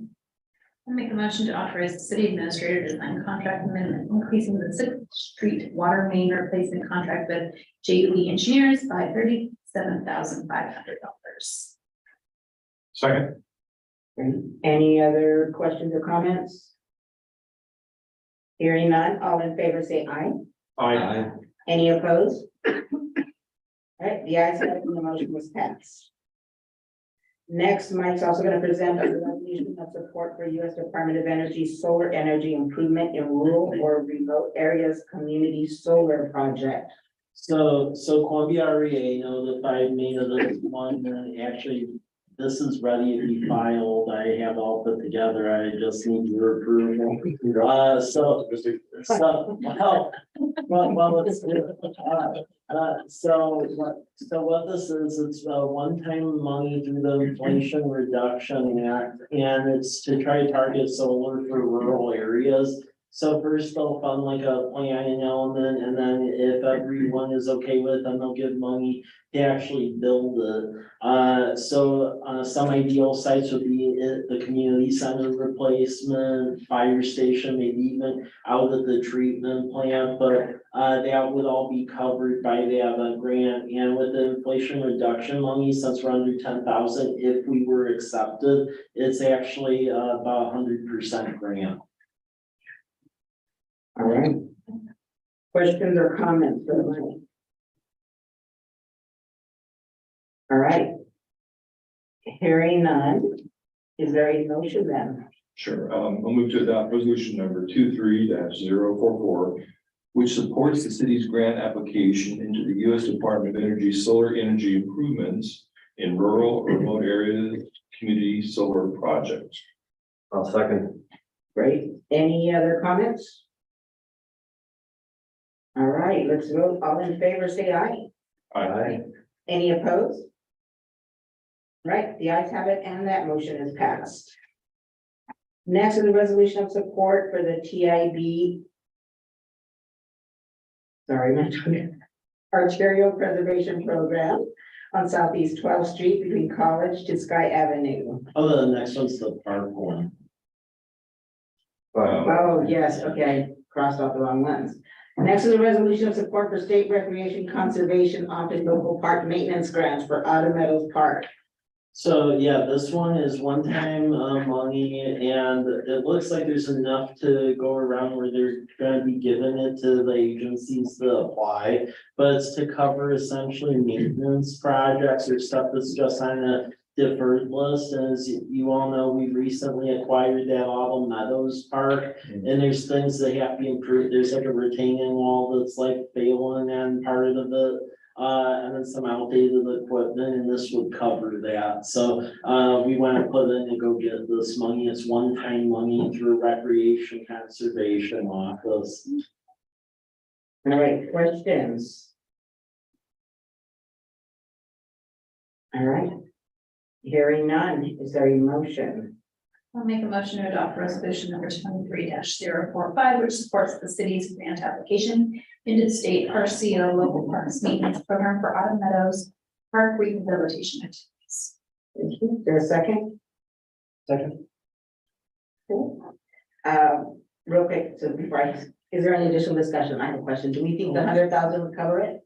I make a motion to authorize the city administrator to sign contract amendment increasing the 6th Street water main replacement contract with JUB Engineers by $37,500. Second. Any other questions or comments? Hearing none, all in favor say aye. Aye. Any opposed? All right, the ayes have it and the motion was passed. Next, Mike's also going to present a resolution of support for U.S. Department of Energy solar energy improvement in rural or remote areas community solar project. So Columbia REA notified me of this one, and actually this is ready to be filed. I have all put together. I just need your approval. So, well, it's, so what this is, it's a one-time money through the Inflation Reduction Act, and it's to try to target solar for rural areas. So first they'll fund like a planning element, and then if everyone is okay with it, then they'll give money to actually build it. Some ideal sites would be the community center replacement, fire station, maybe even out at the treatment plant, but that would all be covered by the grant. And with the Inflation Reduction money, since we're under 10,000, if we were accepted, it's actually about 100% grant. All right. Questions or comments for the money? All right. Hearing none, is there a motion then? Sure, I'll move to adopt resolution number 23-044, which supports the city's grant application into the U.S. Department of Energy Solar Energy Improvements in Rural or Remote Areas Community Solar Project. I'll second. Great. Any other comments? All right, let's vote. All in favor, say aye. Aye. Any opposed? Right, the ayes have it, and that motion is passed. Next is a resolution of support for the TIB. Sorry, my tongue. Arterial Preservation Program on Southeast 12th Street between College to Sky Avenue. Oh, the next one's the park one. Oh, yes, okay, crossed off the wrong ones. Next is a resolution of support for State Recreation Conservation Office local park maintenance grants for Autumn Meadows Park. So yeah, this one is one-time money, and it looks like there's enough to go around where they're gonna be giving it to the agencies to apply. But it's to cover essentially maintenance projects or stuff that's just on a deferred list. And as you all know, we recently acquired that Autumn Meadows Park, and there's things that have to be improved. There's like a retaining wall that's like failing on part of it. And then some outdated equipment, and this would cover that. So we want to put in and go get this money. It's one-time money through Recreation Conservation Office. All right, questions? All right. Hearing none, is there a motion? I'll make a motion to adopt resolution number 23-045, which supports the city's grant application into the state RCO local parks maintenance program for Autumn Meadows park rehabilitation activities. Thank you. Is there a second? Second. Cool. Real quick, so before is there any additional discussion? I have a question. Do we think the 100,000 would cover it?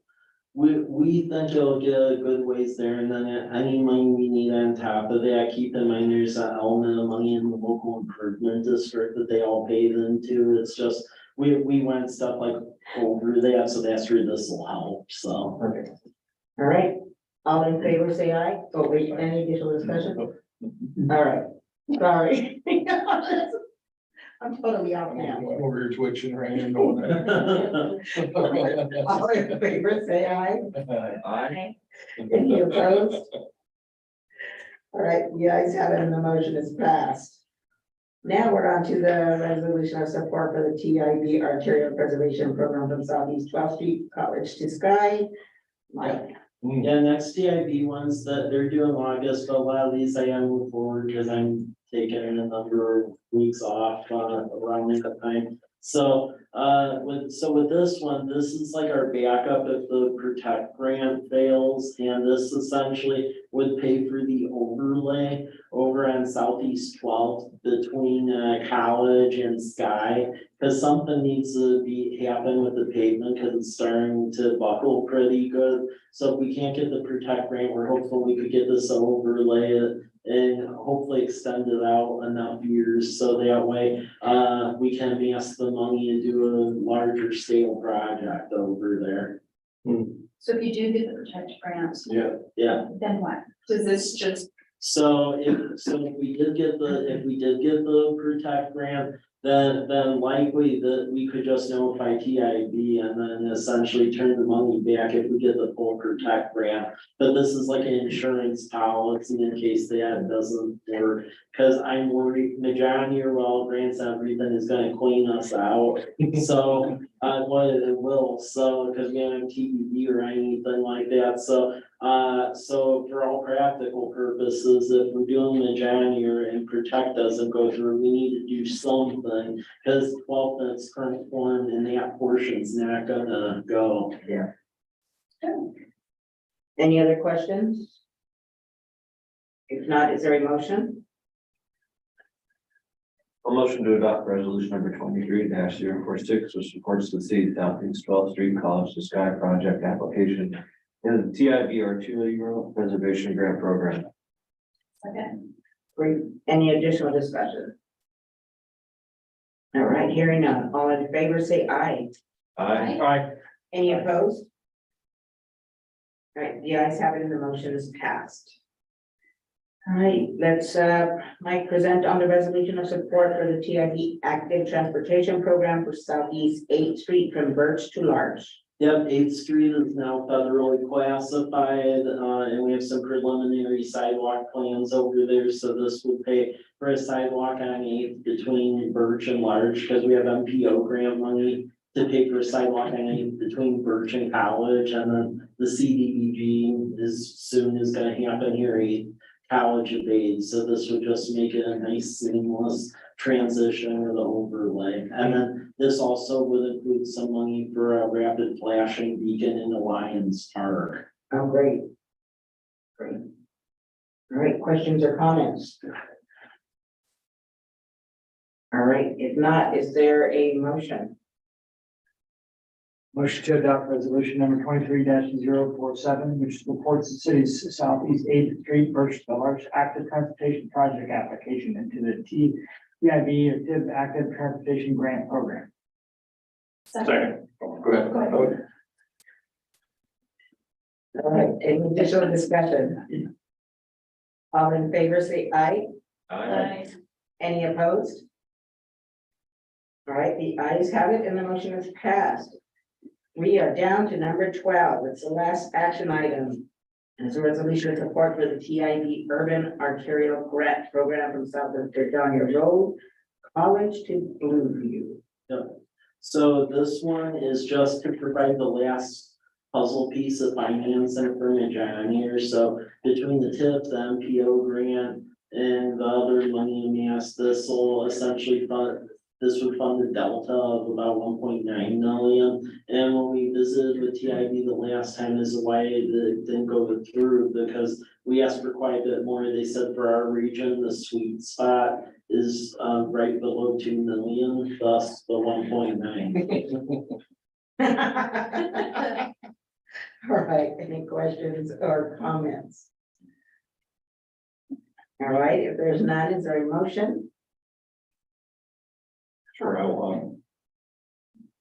We think it'll get a good ways there, and then any money we need on top of that, keep in mind there's an element of money in the local improvement district that they all paid into. It's just, we went stuff like over that, so that's where this will help, so. Okay. All right, all in favor, say aye. Oh, wait, any additional discussion? All right, sorry. I'm totally out now. Over here twitching right here. All in favor, say aye. Aye. Any opposed? All right, the ayes have it, and the motion is passed. Now we're on to the resolution of support for the TIB Arterial Preservation Program from Southeast 12th Street, College to Sky. Mike. Yeah, next TIB ones that they're doing August, but a lot of these I gotta move forward because I'm taking a number of weeks off around that time. So with this one, this is like our backup if the Protect grant fails, and this essentially would pay for the overlay over on Southeast 12th between College and Sky, because something needs to happen with the pavement because it's starting to buckle pretty good. So if we can't get the Protect grant, we're hopeful we could get this overlay and hopefully extend it out enough years, so that way we can advance the money and do a larger scale project over there. So if you do get the Protect grant, Yeah, then what? Does this just, so if we did get the Protect grant, then likely that we could just notify TIB and then essentially turn the money back if we get the full Protect grant. But this is like an insurance policy in case that doesn't work, cause I'm worried Majani or well grants everything is gonna clean us out. So, what it will, so, cause we don't have TBD or anything like that, so for all practical purposes, if we're doing the January and Protect doesn't go through, we need to do something. Cause 12th in its current form and that portion's not gonna go. Any other questions? If not, is there a motion? A motion to adopt resolution number 23-046, which supports the city Southeast 12th Street College to Sky project application in the TIB Arterial Road Preservation Grant Program. Second. Great. Any additional discussion? All right, hearing none. All in favor, say aye. Aye. Any opposed? All right, the ayes have it and the motion is passed. All right, let's, Mike, present on the resolution of support for the TIB Active Transportation Program for Southeast 8th Street from Birch to Larch. Yep, 8th Street is now federally classified, and we have some preliminary sidewalk plans over there, so this will pay for a sidewalk on 8th between Birch and Larch, because we have MPO grant money to pay for a sidewalk on 8th between Birch and College, and then the CDBG is gonna happen here at College of Aids, so this would just make it a nice seamless transition or the overlay. And then this also would include some money for a rapid flashing beacon in the Lions Park. Oh, great. Great. All right, questions or comments? All right, if not, is there a motion? Motion to adopt resolution number 23-047, which supports the city's Southeast 8th Street Birch to Larch Active Transportation Project application into the TIB or TIB Active Transportation Grant Program. Second. Go ahead. All right, any additional discussion? All in favor, say aye. Aye. Any opposed? All right, the ayes have it and the motion is passed. We are down to number 12. It's the last action item. It's a resolution of support for the TIB Urban Arterial Grant Program from South of Virginia Road, College to Blueview. Yep. So this one is just to provide the last puzzle piece of financing for Majani. So between the TIP, the MPO grant, and the other money amassed, this will essentially this would fund the delta of about 1.9 million. And when we visited with TIB the last time, is why it didn't go through, because we asked for quite a bit more. They said for our region, the sweet spot is right below 2 million, thus the 1.9. All right, any questions or comments? All right, if there's none, is there a motion? Sure, I will,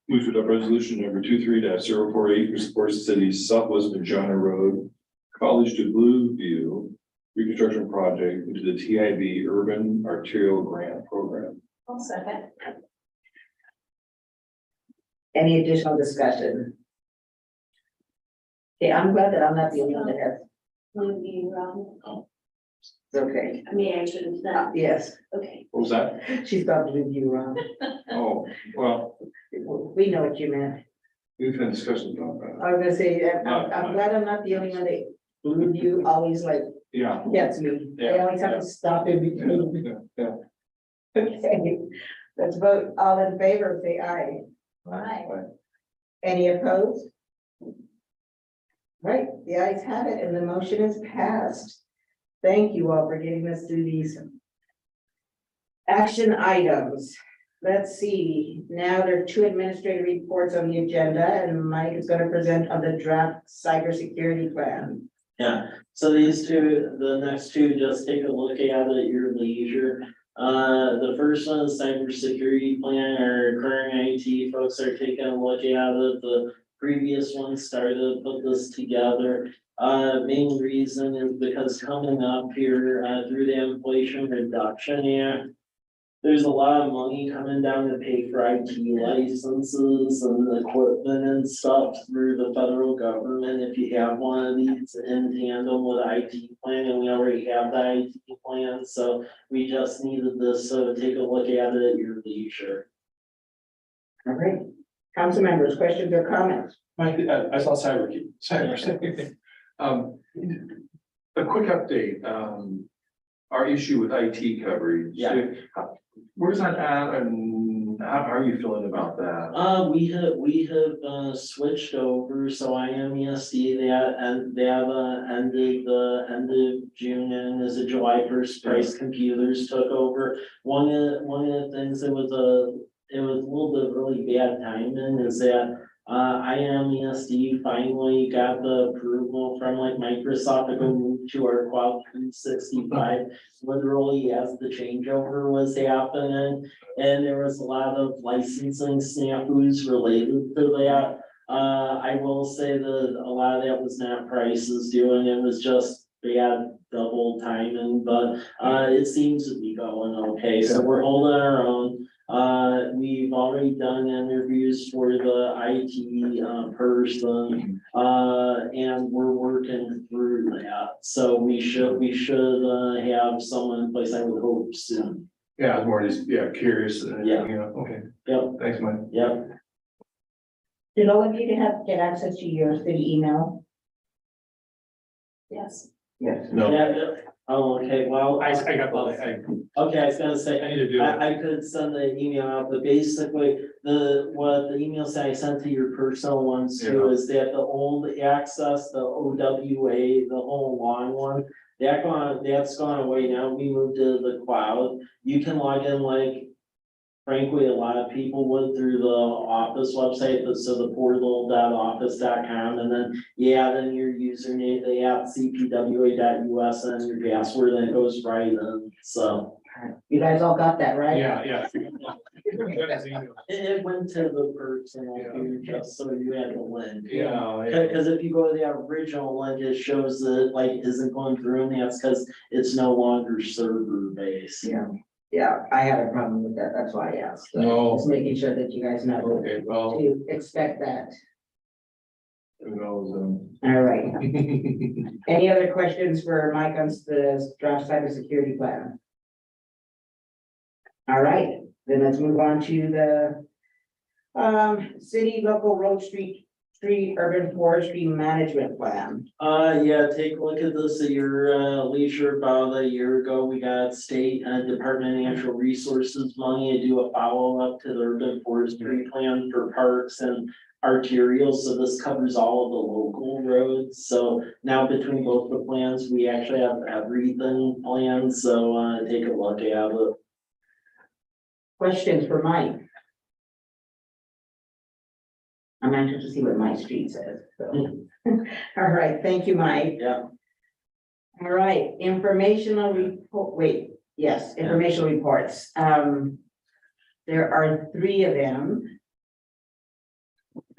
move to adopt resolution number 23-048, which supports the city's Southwest Majana Road, College to Blueview reconstruction project into the TIB Urban Arterial Grant Program. I'll second. Any additional discussion? Okay, I'm glad that I'm not the only one that has, okay, I mean, I shouldn't have done. yes, Okay. What was that? she's got Blueview wrong. Oh, well, We know what you meant. we've had discussions about that. I was gonna say, I'm glad I'm not the only one that Blueview always like Yeah. gets me. They always have to stop in between. Yeah. Okay, let's vote. All in favor, say aye. Aye. Any opposed? Right, the ayes have it and the motion is passed. Thank you all for getting us through these action items. Let's see, now there are 2 administrative reports on the agenda and Mike is going to present on the draft cybersecurity plan. Yeah, so these two, the next two, just take a look at at your leisure. The first one is cybersecurity plan. Our current IT folks are taking a look at it. The previous one started to put this together. Main reason is because coming up here, through the Inflation Reduction Act, there's a lot of money coming down to pay for IT licenses and equipment and stuff through the federal government. If you have one of these in tandem with IT plan, and we already have the IT plan, so we just needed this, so take a look at it at your leisure. All right, council members, questions or comments? Mike, I saw cyber. A quick update, our issue with IT coverage. Yeah. Where's that at and how are you feeling about that? We have switched over, so IMESD that and that ended the end of June and as of July 1st, Price Computers took over. One of the things that was it was a little bit really bad timing is that IMESD finally got the approval from like Microsoft to go move to our Cloud 365. Literally as the changeover was happening, and there was a lot of licensing snafus related to that. I will say that a lot of that was not Price's doing, it was just bad double timing, but it seems to be going okay, so we're holding our own. We've already done interviews for the IT person, and we're working through that. So we should have someone in place, I would hope soon. Yeah, I'm more just, curious. Yeah. Okay, Yep, thanks, Mike. yep. Did all of you get access to your city email? Yes. Yes. No, Yeah. Oh, okay, well. I got the, Okay, I was gonna say, I need to do it. I could send the email out, but basically, what the email said I sent to your personal ones too, is that the old access, the OWA, the whole long one. That's gone away now, we moved to the cloud, you can log in like. Frankly, a lot of people would through the office website, so the portal.office.com, and then, then your username, the app cpwa.us and your password, and it goes right in, so. You guys all got that, right? yeah. It went to the personal too, just so you had the link. Yeah. Cause if you go to the original link, it shows that it like isn't going through, and that's cause it's no longer server based. Yeah, I had a problem with that, that's why I asked. So No. Just making sure that you guys know Okay, well, to expect that. who knows, All right. Any other questions for Mike on the draft cybersecurity plan? All right, then let's move on to the city local road street urban forestry management plan. Take a look at this at your leisure. About a year ago, we got state Department of Natural Resources money to do a follow-up to the urban forestry plan for parks and arterials, so this covers all of the local roads. So now between both the plans, we actually have everything planned, so take a look at it. Questions for Mike? I'm anxious to see what my street says, so. All right, thank you, Mike. Yeah. All right, informational report, informational reports. There are 3 of them.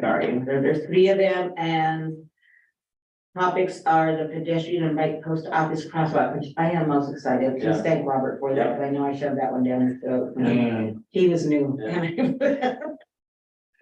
Sorry, there's 3 of them, and topics are the pedestrian and bike post office crosswalk, which I am most excited. Please Yeah. thank Robert for that, because I know I shoved that one down his throat. He was new.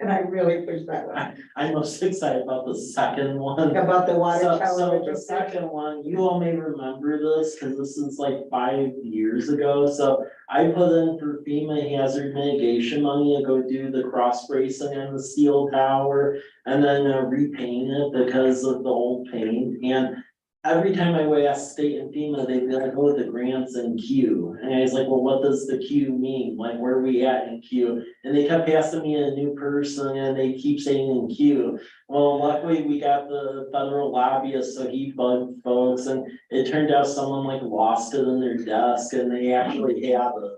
And I really pushed that one. I'm most excited about the second one. About the water So tower. the second one, you all may remember this, cause this is like 5 years ago, so I put in for FEMA hazard mitigation money to go do the cross bracing on the steel tower. And then repaint it because of the old paint, and every time I would ask state and FEMA, they'd be like, oh, the grant's in queue. And I was like, well, what does the queue mean? Like, where are we at in queue? And they kept asking me a new person, and they keep saying in queue. Well, luckily we got the federal lobbyist, so he bugged folks, and it turned out someone like lost it in their desk, and they actually have it.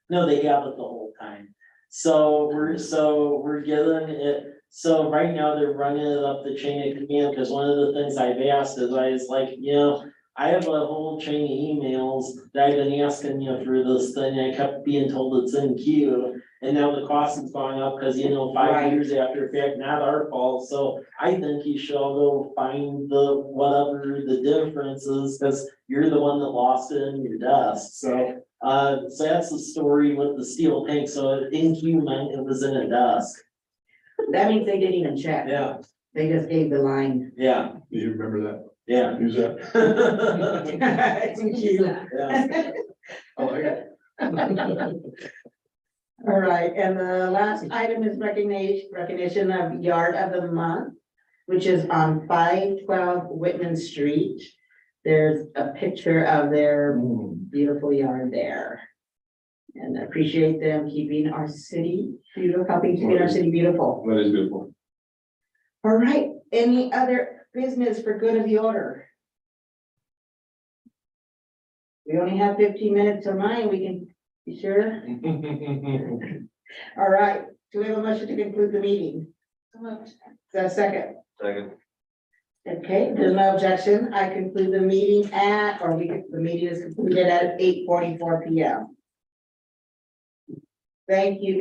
No, they have it the whole time. So we're getting it. So right now they're running it up the chain of command, because one of the things I've asked is I was like, I have a whole chain of emails that I've been asking for this thing. I kept being told it's in queue, and now the cost is going up because 5 Right. years after fact, not our fault. So I think you should all go find whatever the difference is, because you're the one that lost it in your desk. So So that's the story with the steel tank, so inhuman, it was in a dusk. That means they didn't even check. Yeah, They just gave the line. yeah, Do you remember that? yeah. Who's that? Thank you. Yeah. I like it. All right, and the last item is recognition of Yard of the Month, which is on 512 Whitman Street. There's a picture of their beautiful yard there. And I appreciate them keeping our city beautiful, helping keeping our city beautiful. That is beautiful. All right, any other business for good of the order? We only have 15 minutes till 9, we can be sure. All right, do we have a motion to conclude the meeting? Is that a second? Second. Okay, there's no objection. I conclude the meeting the meeting is concluded at 8:44 PM. Thank you.